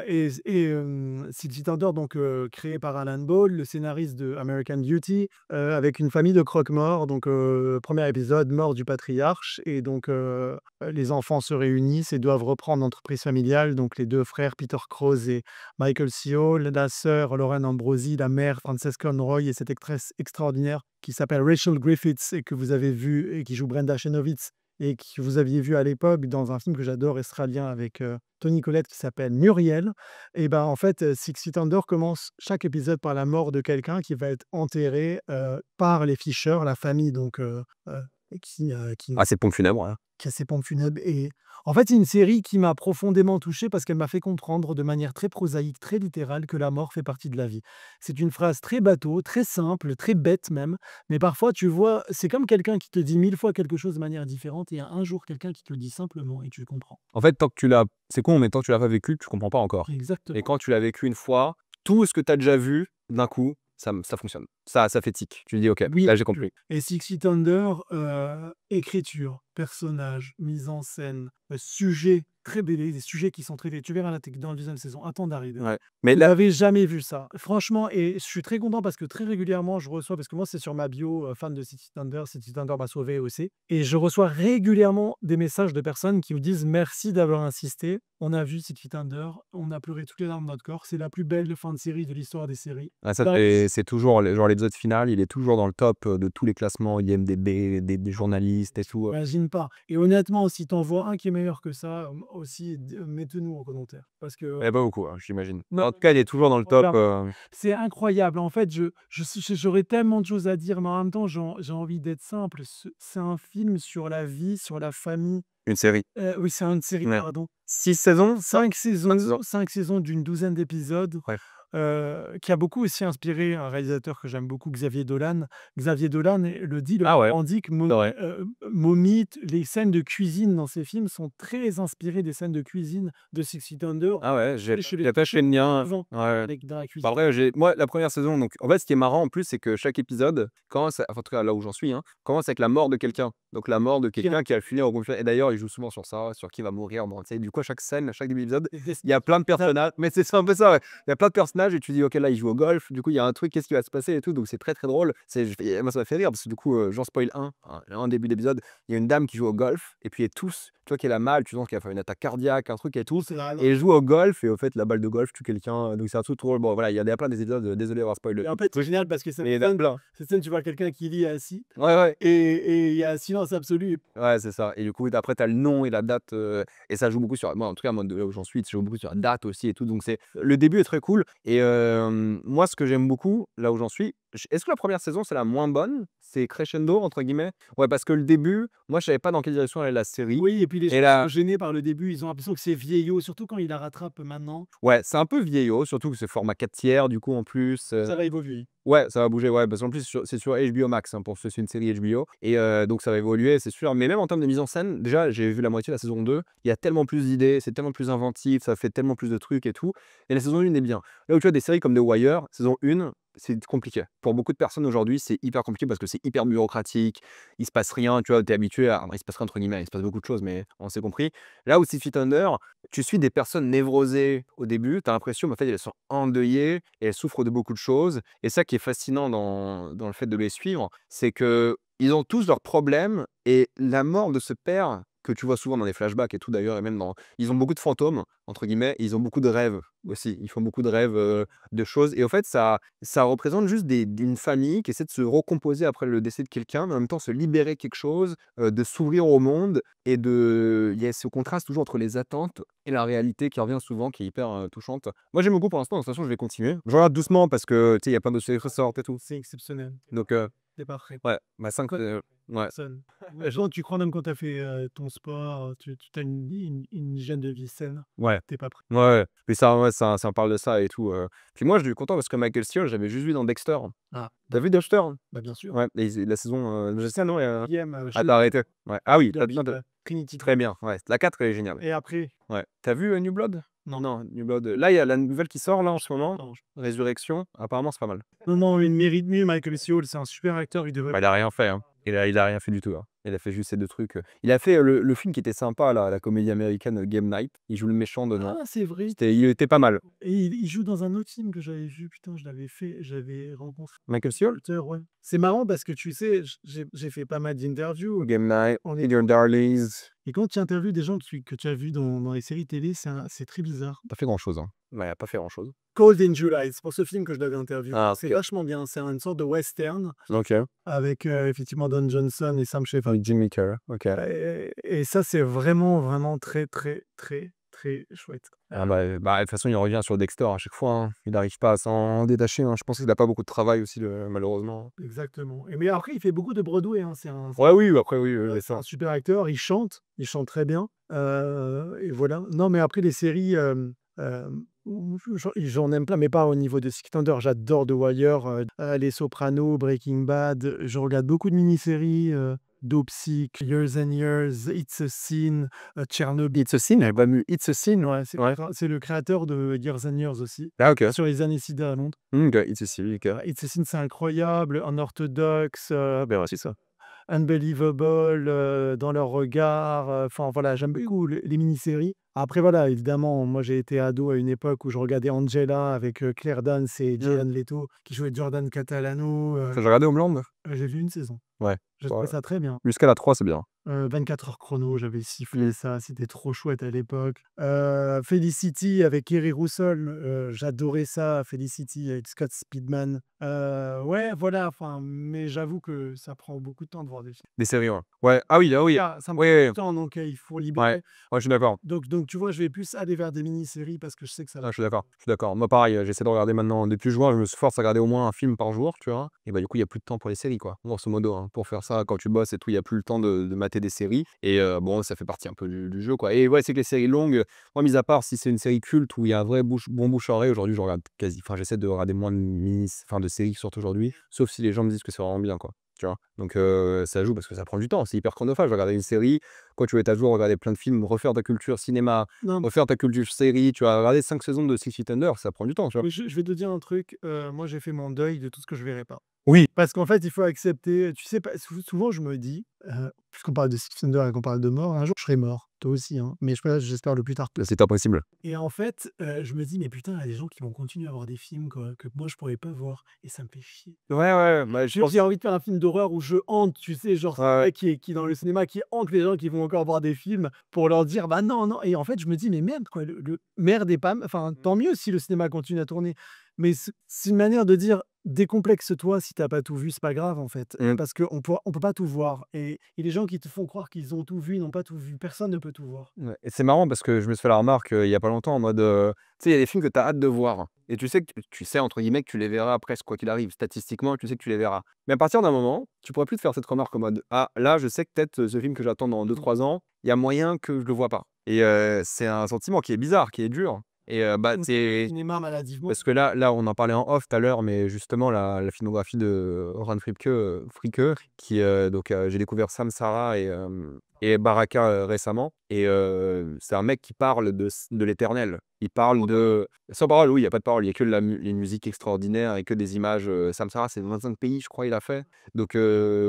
Six Feet Under, donc créé par Alan Ball, le scénariste de American Beauty, avec une famille de croque-morts. Donc 1er épisode, mort du patriarche et donc les enfants se réunissent et doivent reprendre l'entreprise familiale. Donc les 2 frères Peter Krause et Michael C. Hall, la sœur Lauren Ambrosi, la mère Frances Conroy et cette actrice extraordinaire qui s'appelle Rachel Griffiths et que vous avez vu et qui joue Brenda Chenowitz et que vous aviez vu à l'époque dans un film que j'adore australien avec, Toni Collette qui s'appelle Muriel. Et ben, en fait, Six Feet Under commence chaque épisode par la mort de quelqu'un qui va être enterré, par les Fisher, la famille donc, et qui Ah, c'est pompe funèbre, ouais. qui a ses pompes funèbres et en fait, c'est une série qui m'a profondément touché parce qu'elle m'a fait comprendre de manière très prosaïque, très littérale que la mort fait partie de la vie. C'est une phrase très bateau, très simple, très bête même, mais parfois tu vois, c'est comme quelqu'un qui te dit 1000 fois quelque chose de manière différente et il y a un jour quelqu'un qui te le dit simplement et tu comprends. En fait, tant que tu l'as c'est con, mais tant que tu l'as pas vécu, tu comprends pas encore. Et Exactement. quand tu l'as vécu une fois, tout ce que tu as déjà vu, d'un coup, ça fonctionne. Ça fait tic. Tu te dis: «OK, Oui, là j'ai compris». et Six Feet Under, écriture, personnages, mise en scène, sujet très BD, des sujets qui sont traités. Tu verras là, tu dans la 2e saison, attends d'arriver. Ouais. Mais Vous là n'avez jamais vu ça. Franchement et je suis très content parce que très régulièrement, je reçois parce que moi, c'est sur ma bio, fan de City Thunder m'a sauvé aussi et je reçois régulièrement des messages de personnes qui me disent: «Merci d'avoir insisté. On a vu City Thunder, on a pleuré toutes les larmes de notre corps. C'est la plus belle fin de série de l'histoire des séries». ah ça Bah, c'est toujours les genre l'épisode final, il est toujours dans le top, de tous les classements IMDb, des journalistes et tout, j'imagine pas et honnêtement, si tu en vois un qui est meilleur que ça, aussi mettez-nous en commentaire parce que il y a pas beaucoup, hein, j'imagine. non, En tout cas, il est toujours dans le top, voilà. C'est incroyable. En fait, j'aurais tellement de choses à dire, mais en même temps, j'ai envie d'être simple. C'est un film sur la vie, sur la famille. une série. Oui, c'est une série, Ouais. pardon. 6 saisons? 5 5 saisons, saisons. 5 saisons d'une douzaine d'épisodes, Ouais. qui a beaucoup aussi inspiré un réalisateur que j'aime beaucoup, Xavier Dolan. Xavier Dolan le dit, le Ah ouais, revendique, c'est vrai. Momite, les scènes de cuisine dans ses films sont très inspirées des scènes de cuisine de Six Feet Under. Ah ouais, j'ai Chez les j'ai attaché le mien. souvent, Ouais, ouais. dans la Bah, cuisine. après, moi, la première saison, donc en fait, ce qui est marrant en plus, c'est que chaque épisode commence enfin, en tout cas, là où j'en suis, hein, commence avec la mort de quelqu'un. Donc la mort de Bien. quelqu'un qui a fini au conflit et d'ailleurs, il joue souvent sur ça, sur qui va mourir, bon, tu sais, du coup, à chaque scène, à chaque début d'épisode, il y a plein de personnages mais c'est un peu ça, ouais. Il y a plein de personnages et tu dis: «OK, là, il joue au golf, du coup, il y a un truc, qu'est-ce qui va se passer et tout?» Donc c'est très, très drôle. Moi, ça m'a fait rire parce que du coup, j'en spoil un début d'épisode, il y a une dame qui joue au golf et puis elle tousse, tu vois qu'elle a mal, tu sens qu'elle a fait une attaque cardiaque, un truc et tout C'est vraiment et elle joue au golf et au fait, la balle de golf tue quelqu'un, donc c'est un truc trop drôle. Bon, voilà, il y a plein des épisodes, désolé d'avoir spoilé. et en fait, c'est génial parce que Mais il y en a plein. cette scène, tu vois quelqu'un qui lit assis Ouais, ouais. et il y a un silence absolu. Ouais, c'est ça et du coup, après, tu as le nom et la date, et ça joue beaucoup sur moi, en tout cas, moi, de là où j'en suis, ça joue beaucoup sur la date aussi et tout, donc c'est le début est très cool et moi, ce que j'aime beaucoup, là où j'en suis, est-ce que la première saison, c'est la moins bonne? C'est «crescendo» entre guillemets? Ouais, parce que le début, moi, je savais pas dans quelle direction allait la série Oui et puis les gens et sont là gênés par le début, ils ont l'impression que c'est vieillot, surtout quand il la rattrape maintenant. ouais, c'est un peu vieillot, surtout que c'est format 4/3 du coup, en plus, Ça va évoluer. ouais, ça va bouger, ouais, parce qu'en plus c'est sur HBO Max, hein, pour ceux c'est une série HBO et donc ça va évoluer, c'est sûr. Mais même en termes de mise en scène, déjà, j'ai vu la moitié de la saison 2, il y a tellement plus d'idées, c'est tellement plus inventif, ça fait tellement plus de trucs et tout et la saison 1 est bien. Là où tu vois des séries comme The Wire, saison 1, c'est compliqué. Pour beaucoup de personnes aujourd'hui, c'est hyper compliqué parce que c'est hyper bureaucratique, il se passe rien, tu vois? Tu es habitué à «il se passe rien» entre guillemets, il se passe beaucoup de choses, mais on s'est compris. Là où Six Feet Under, tu suis des personnes névrosées au début, tu as l'impression, mais en fait, elles sont endeuillées et elles souffrent de beaucoup de choses et ça qui est fascinant dans le fait de les suivre, c'est que ils ont tous leurs problèmes et la mort de ce père que tu vois souvent dans les flashbacks et tout d'ailleurs et même dans ils ont beaucoup de «fantômes» entre guillemets, et ils ont beaucoup de rêves aussi. Ils font beaucoup de rêves, de choses et au fait ça représente juste une famille qui essaie de se recomposer après le décès de quelqu'un, mais en même temps se libérer de quelque chose, de s'ouvrir au monde et il y a ce contraste toujours entre les attentes et la réalité qui revient souvent, qui est hyper, touchante. Moi j'aime beaucoup pour l'instant, de toute façon je vais continuer. Je regarde doucement parce que, tu sais, il y a plein de séries qui ressortent et tout. C'est exceptionnel. Donc C'est parfait. ouais, bah 5 Quoi ouais. personne. Genre, tu crois même quand tu as fait, ton sport, tu as une hygiène de vie saine, Ouais. tu es pas prêt. Ouais, puis ça ouais, ça parle de ça et tout, puis moi je suis content parce que Michael Steele, j'avais juste vu dans Dexter. Ah, Tu as vu Dexter? bah, bien sûr. Ouais, et la saison, je sais non, Jem, ah tu as arrêté? Ouais. Ah oui, tu as Derby, bien de Trinity. très bien, ouais, la 4 elle est géniale. Et après? Ouais. Tu as vu, New Blood? Non. Non, New Blood, là il y a la nouvelle qui sort là en ce moment, Non, Résurrection, apparemment c'est pas mal. non, non, il mérite mieux Michael Cole, c'est un super acteur, il devrait Bah, il a rien fait, hein. Il a rien fait du tout, hein. Il a fait juste ces 2 trucs, il a fait, le film qui était sympa là, la comédie américaine, Game Night. Il joue le méchant dedans. Ah, c'est vrai! Il était pas mal. Et il joue dans un autre film que j'avais vu, putain, j'avais rencontré Michael Steele? l'acteur, ouais. C'est marrant parce que tu sais, j'ai fait pas mal d'interviews. Game Night, On est Feed Your Darlings. Et quand tu interviews des gens que tu as vus dans les séries télé, c'est très bizarre. Pas fait grand chose, hein. Ouais, il a pas fait grand chose. Cold in July, c'est pour ce film que je l'avais interviewé. Ah C'est OK. vachement bien, c'est une sorte de western OK. avec, effectivement Don Johnson et Sam Shepard. Avec Jimmy Carter, OK. Et ça, c'est vraiment, vraiment très, très, très, très chouette. Ah bah, de toute façon, il revient sur Dexter à chaque fois, hein. Il n'arrive pas à s'en détacher, hein. Je pense qu'il a pas beaucoup de travail aussi, malheureusement. Exactement. Mais après, il fait beaucoup de Broadway, hein, Ouais, oui, après oui, c'est ça. un super acteur, il chante très bien, et voilà. Non, mais après les séries, j'en aime plein, mais pas au niveau de Six Thunder. J'adore The Wire, Les Sopranos, Breaking Bad. Je regarde beaucoup de mini-séries, Dopesick, Years and Years, It's a Sin, Chernobyl. It's a Sin, elle va mieux. It's a Sin? Ouais, Ouais. c'est le créateur de Years and Years aussi, Ah OK. sur les années SIDA à Londres. OK, It's a Sin, OK. It's a Sin, c'est incroyable, Unorthodox, Ben ouais, c'est ça. Unbelievable, dans leur regard, enfin voilà, j'aime beaucoup les mini-séries. Après voilà, évidemment, moi j'ai été ado à une époque où je regardais Angela avec, Claire Danes et Jared Leto qui jouait Jordan Catalano, Tu as regardé Homeland? j'ai vu une saison. Ouais. J'ai Ouais. trouvé ça très bien. Jusqu'à la 3, c'est bien. 24 heures chrono, j'avais sifflé ça, c'était trop chouette à l'époque. Felicity avec Kerry Russell, j'adorais ça, Felicity avec Scott Speedman. Ouais, voilà, enfin, mais j'avoue que ça prend beaucoup de temps de voir des films. Des séries, ouais. Ouais. Ah oui, ah oui. Ça me Oui, prend oui. du temps, donc il faut Ouais. libérer. Ouais, je suis d'accord. Donc tu vois, je vais plus aller vers des mini-séries parce que je sais que ça Ah, va. je suis d'accord, je suis d'accord. Moi, pareil, j'essaie de regarder maintenant depuis juin, je me force à regarder au moins un film par jour, tu vois? Et bah, du coup, il y a plus de temps pour les séries, quoi, grosso modo, hein. Pour faire ça, quand tu bosses et tout, il y a plus le temps de mater des séries et bon, ça fait partie un peu du jeu, quoi et ouais, c'est que les séries longues, moi, mis à part si c'est une série culte où il y a un vrai bon bouche à oreille, aujourd'hui, je regarde j'essaie de regarder moins de séries qui sortent aujourd'hui, sauf si les gens me disent que c'est vraiment bien, quoi, tu vois? Donc ça joue parce que ça prend du temps, c'est hyper chronophage. Regarder une série, quand tu veux être à jour, regarder plein de films, refaire ta culture cinéma, Non, refaire ta culture série, tu vas regarder 5 saisons de Six Feet Under, ça prend du temps, tu vois? mais je vais te dire un truc, moi j'ai fait mon deuil de tout ce que je verrai pas. Oui. Parce qu'en fait, il faut accepter, tu sais pas, souvent je me dis, puisqu'on parle de Six Thunder et qu'on parle de mort, un jour je serai mort. Toi aussi, hein, mais j'espère le plus tard. C'est impossible. Et en fait, je me dis: «Mais putain, il y a des gens qui vont continuer à avoir des films quoi, que moi je pourrais pas voir» et ça me fait chier. Ouais, ouais, bah, je pense J'ai envie de faire un film d'horreur où je hante, tu sais, genre ouais, ouais. mec qui est dans le cinéma, qui hante les gens qui vont encore voir des films pour leur dire: «Bah non, non» et en fait, je me dis: «Mais merde quoi, le merde et pas enfin, tant mieux si le cinéma continue à tourner». Mais c'est une manière de dire: «Décomplexe-toi, si t'as pas tout vu, c'est pas grave en fait». Mmh. Parce qu'on peut pas tout voir et les gens qui te font croire qu'ils ont tout vu, ils n'ont pas tout vu. Personne ne peut tout voir. Ouais et c'est marrant parce que je me suis fait la remarque, il y a pas longtemps en mode, tu sais, il y a des films que tu as hâte de voir et tu sais que tu sais entre guillemets que tu les verras presque quoi qu'il arrive. Statistiquement, tu sais que tu les verras. Mais à partir d'un moment, tu pourrais plus te faire cette remarque en mode: «Ah là, je sais que peut-être, ce film que j'attends dans 2-3 ans, il y a moyen que je le vois pas» et c'est un sentiment qui est bizarre, qui est dur et bah, c'est Cinéma maladivement. parce que là, on en parlait en off tout à l'heure, mais justement la filmographie de Oran Fricke qui, donc j'ai découvert Samsara et Baraka, récemment et c'est un mec qui parle de l'éternel. Il parle de sans parole, oui, il y a pas de parole, il y a que de une musique extraordinaire et que des images, Samsara, c'est 25 pays, je crois, il a fait. Donc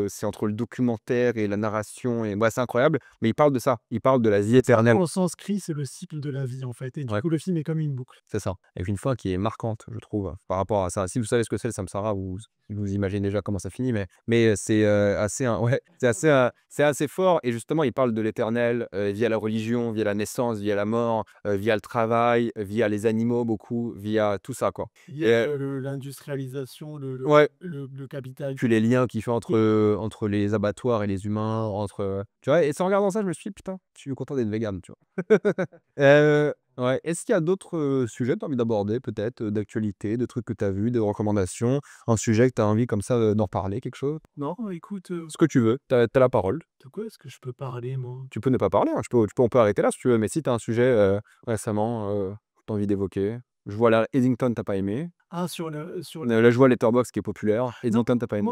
c'est entre le documentaire et la narration et bah, c'est incroyable, mais il parle de ça, il parle de la vie éternelle. En sanskrit, c'est le cycle de la vie en fait et du Ouais. coup, le film est comme une boucle. C'est ça. Et puis une fois qui est marquante, je trouve, par rapport à ça. Si vous savez ce que c'est le samsara, vous imaginez déjà comment ça finit, mais c'est, assez, ouais, c'est assez fort et justement justement, il parle de l'éternel, via la religion, via la naissance, via la mort, via le travail, via les animaux beaucoup, via tout ça, quoi. Il y a Et l'industrialisation, ouais, le capital. puis les liens qu'il fait entre les abattoirs et les humains, tu vois? Et c'est en regardant ça, je me suis dit: «Putain, je suis content d'être vegan», tu vois? Ouais. Est-ce qu'il y a d'autres, sujets que tu as envie d'aborder peut-être, d'actualité, de trucs que tu as vus, de recommandations? Un sujet que tu as envie comme ça, d'en parler, quelque chose? Non, écoute, Ce que tu veux, tu as la parole. de quoi est-ce que je peux parler, moi? Tu peux ne pas parler, hein, on peut arrêter là si tu veux, mais si tu as un sujet, récemment, que tu as envie d'évoquer. Je vois là, Eddington, tu as pas aimé. Ah, sur le Là, je vois Letterboxd qui est populaire. non, Eddington, tu as pas aimé.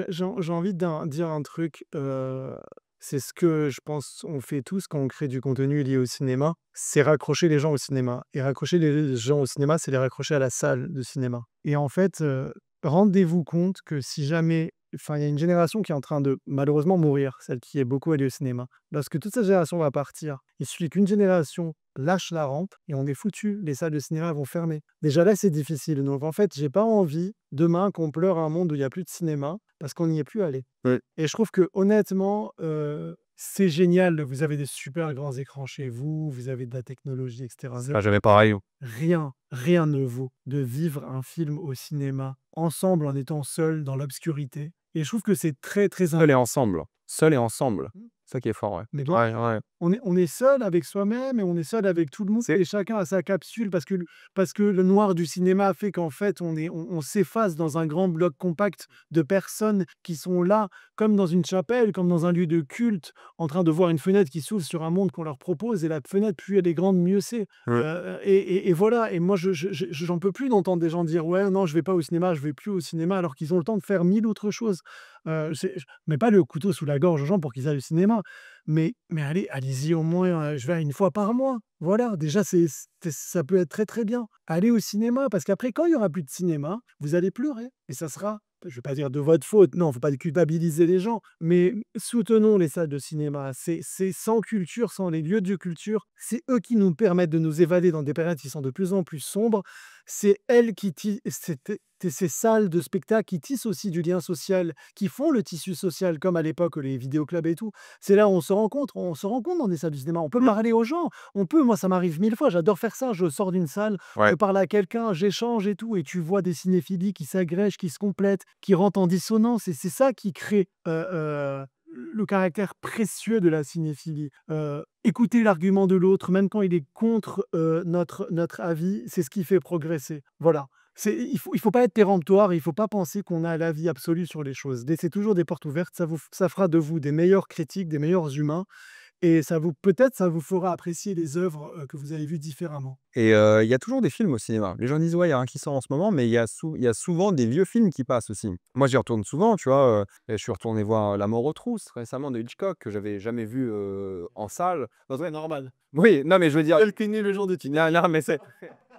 j'ai envie dire un truc, c'est ce que je pense on fait tous quand on crée du contenu lié au cinéma, c'est raccrocher les gens au cinéma et raccrocher les gens au cinéma, c'est les raccrocher à la salle de cinéma et en fait, rendez-vous compte que si jamais enfin, il y a une génération qui est en train de malheureusement mourir, celle qui est beaucoup allée au cinéma. Lorsque toute cette génération va partir, il suffit qu'une génération lâche la rampe et on est foutu. Les salles de cinéma vont fermer. Déjà là, c'est difficile. Donc en fait, j'ai pas envie demain qu'on pleure un monde où il y a plus de cinéma parce qu'on n'y est plus allé. Ouais. Et je trouve que honnêtement, c'est génial. Vous avez des super grands écrans chez vous, vous avez de la technologie, etc. Ce sera jamais pareil. Rien ne vaut de vivre un film au cinéma ensemble en étant seul dans l'obscurité. Et je trouve que c'est très, très Seul et ensemble. Seul et ensemble. Mmh. Ça qui est fort, ouais. Mais bon, Ouais, ouais. on est seul avec soi-même et on est seul avec tout le monde C'est et chacun a sa capsule parce que le noir du cinéma fait qu'en fait on s'efface dans un grand bloc compact de personnes qui sont là comme dans une chapelle, comme dans un lieu de culte, en train de voir une fenêtre qui s'ouvre sur un monde qu'on leur propose et la fenêtre plus elle est grande, mieux c'est. ouais. Et voilà et moi j'en peux plus d'entendre des gens dire: «Ouais, non, je vais pas au cinéma, je vais plus au cinéma», alors qu'ils ont le temps de faire 1000 autres choses. C'est je mets pas le couteau sous la gorge aux gens pour qu'ils aillent au cinéma, mais allez-y au moins, je vais une fois par mois. Voilà, déjà ça peut être très, très bien. Allez au cinéma parce qu'après quand il y aura plus de cinéma, vous allez pleurer et ça sera, je vais pas dire de votre faute, non, faut pas culpabiliser les gens, mais soutenons les salles de cinéma. C'est sans culture, sans les lieux de culture, c'est eux qui nous permettent de nous évader dans des périodes qui sont de plus en plus sombres. C'est elles qui ti c'était ces salles de spectacle qui tissent aussi du lien social, qui font le tissu social comme à l'époque les vidéoclubs et tout. C'est là où on se rencontre dans des salles de cinéma, on peut parler aux gens, moi ça m'arrive 1000 fois, j'adore faire ça, je sors d'une salle, je Ouais. parle à quelqu'un, j'échange et tout et tu vois des cinéphilies qui s'agrègent, qui se complètent, qui rentrent en dissonance et c'est ça qui crée, le caractère précieux de la cinéphilie. Écouter l'argument de l'autre, même quand il est contre, notre avis, c'est ce qui fait progresser. Voilà. Il faut pas être péremptoire, il faut pas penser qu'on a l'avis absolu sur les choses. Laissez toujours des portes ouvertes, ça fera de vous des meilleurs critiques, des meilleurs humains et ça vous fera apprécier les œuvres, que vous avez vues différemment. Et il y a toujours des films au cinéma. Les gens disent: «Ouais, il y a un qui sort en ce moment», mais il y a souvent des vieux films qui passent aussi. Moi, j'y retourne souvent, tu vois? Je suis retourné voir La mort aux trousses récemment de Hitchcock, que j'avais jamais vu, en salle. Dans un Normal. Oui, non, mais je veux dire Tel qu'est né le jour de Titanic. non, non, mais c'est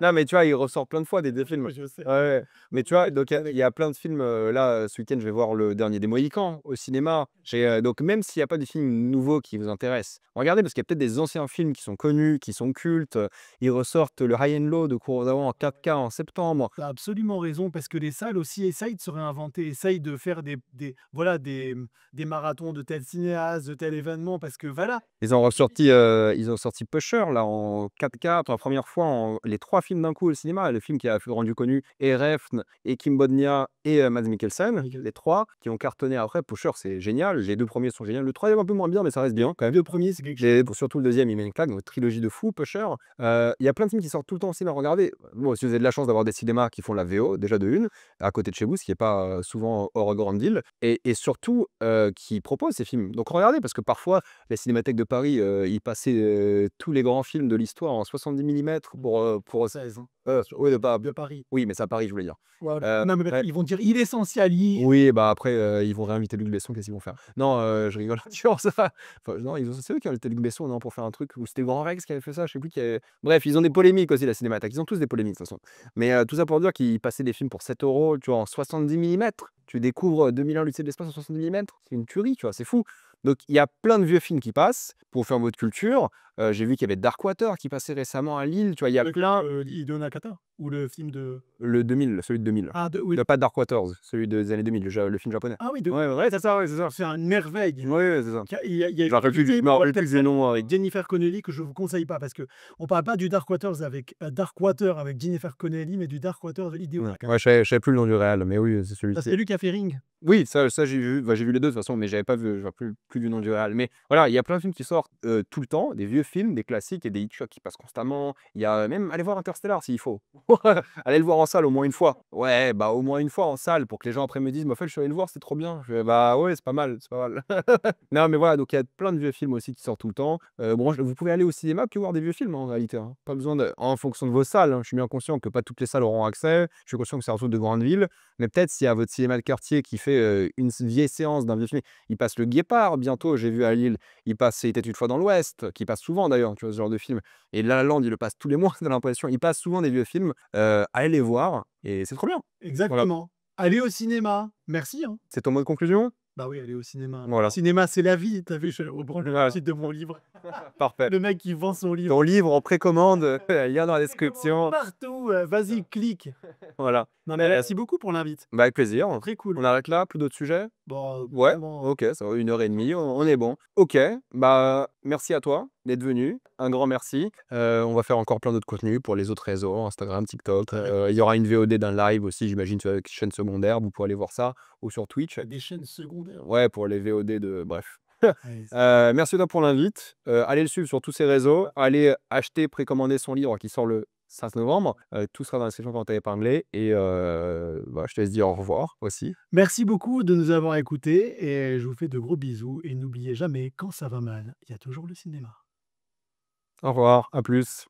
non, mais tu vois, il ressort plein de fois des vieux films. Je sais. Ouais, ouais. Mais tu vois, donc il y a plein de films, là, ce week-end, je vais voir Le Dernier des Mohicans au cinéma. Donc même s'il y a pas de films nouveaux qui vous intéressent, regardez parce qu'il y a peut-être des anciens films qui sont connus, qui sont cultes. Ils ressortent le High and Low de Kurosawa en 4K en septembre. Tu as absolument raison parce que les salles aussi essayent de se réinventer, essayent de faire voilà, des marathons de tel cinéaste, de tel événement parce que voilà. Ils ont sorti Pusher là en 4K pour la première fois les 3 films d'un coup au cinéma. Le film qui a rendu connu et Refn et Kim Bodnia et Mads Mikkelsen, les 3 qui ont cartonné après. Pusher, c'est génial, les 2 premiers sont géniaux. Le troisième un peu moins bien, mais ça reste bien quand même. Le premier c'est quelque chose. Surtout le deuxième il met une claque, donc trilogie de fou, Pusher. Il y a plein de films qui sortent tout le temps au cinéma. Regardez, bon, si vous avez de la chance d'avoir des cinémas qui font la VO, déjà de une, à côté de chez vous, ce qui est pas, souvent hors grande ville et surtout, qui proposent ces films. Donc regardez, parce que parfois, la Cinémathèque de Paris, ils passaient, tous les grands films de l'histoire en 70 millimètres pour 16 ans. oui, bah, De Paris. oui, mais c'est à Paris, je voulais dire. Voilà. Non mais Ouais. ils vont dire: «Il est essentiel, Oui, bah, après, ils vont réinviter Luc Besson, qu'est-ce qu'ils vont faire? Non, je rigole sur ça. Enfin, non, c'est eux qui ont invité Luc Besson, non, pour faire un truc ou c'était Grand Rex qui avait fait ça, je sais plus qui avait bref, ils ont des polémiques aussi, la Cinémathèque, ils ont tous des polémiques de toute façon. Mais, tout ça pour dire qu'ils passaient des films pour 7 €, tu vois, en 70 millimètres. Tu découvres, 2001 l'Odyssée de l'espace en 70 millimètres, c'est une tuerie, tu vois, c'est fou. Donc il y a plein de vieux films qui passent pour faire votre culture. J'ai vu qu'il y avait Darkwater qui passait récemment à Lille, tu vois? Il y a Avec, plein Hideo Nakata. Ou le film de Le 2000, celui de 2000. ah, oui. Pas Dark Waters, celui des années 2000, le film japonais. Ah oui, Ouais, c'est ça, ouais, c'est ça. c'est une merveille. Ouais, c'est ça. Il y a Je me rappelle plus du nom avec Jennifer Connelly que je vous conseille pas parce qu'on parle pas du Dark Waters avec Darkwater avec Jennifer Connelly, mais du Darkwater de Hideo Ouais, Nakata. je savais plus le nom du réal, mais oui, c'est Ça, celui-ci. c'est lui qui a fait Ring. Oui, ça j'ai vu. Bah, j'ai vu les 2 de toute façon, mais j'avais pas vu, je vois plus du nom du réal. Mais voilà, il y a plein de films qui sortent, tout le temps, des vieux films, des classiques et des Hitchcock qui passent constamment. Il y a même allez voir Interstellar s'il faut. Allez le voir en salle au moins une fois. Ouais, bah, au moins une fois en salle pour que les gens après me disent: «Mais en fait, je suis allé le voir, c'était trop bien». Je fais: «Bah, ouais, c'est pas mal, c'est pas mal». Non, mais voilà, donc il y a plein de vieux films aussi qui sortent tout le temps. Bon, vous pouvez aller au cinéma puis voir des vieux films, hein, en réalité, hein. Pas besoin de en fonction de vos salles, hein. Je suis bien conscient que pas toutes les salles auront accès. Je suis conscient que c'est surtout de grandes villes. Mais peut-être s'il y a votre cinéma de quartier qui fait, une vieille séance d'un vieux film, il passe Le Guépard bientôt, j'ai vu à Lille. Il passe Il était une fois dans l'Ouest, qui passe souvent d'ailleurs, tu vois? Ce genre de film et La La Land, il le passe tous les mois, j'ai l'impression. Il passe souvent des vieux films, allez les voir et c'est trop bien. Voilà. Exactement. Allez au cinéma. Merci, hein. C'est ton mot de conclusion? Bah oui, aller au cinéma. Voilà. Cinéma, c'est la vie. Tu vu, je reprends le Voilà. titre de mon livre. Parfait. Le mec qui vend son livre. Ton livre en précommande, lien dans la description. Partout, vas-y, clique. Voilà. Non, mais merci beaucoup pour l'invite. Bah, avec plaisir. Très cool. On arrête là? Plus d'autres sujets? Bon, Ouais, vraiment, OK, ça va 1 heure et demie, on est bon. OK, bah, merci à toi d'être venu, un grand merci. On va faire encore plein d'autres contenus pour les autres réseaux, Instagram, TikTok. Il y aura une VOD d'un live aussi, j'imagine, sur avec chaîne secondaire, vous pourrez aller voir ça ou sur Twitch. des chaînes secondaires. Ouais, pour les VOD de bref. Ouais, Merci à toi pour l'invite. Allez le suivre sur tous ses réseaux. Allez acheter, précommander son livre qui sort le 5 novembre. Tout sera dans la description quand tu épinglé et bah, je te laisse dire au revoir aussi. Merci beaucoup de nous avoir écoutés et je vous fais de gros bisous et n'oubliez jamais, quand ça va mal, il y a toujours le cinéma. Au revoir, à plus.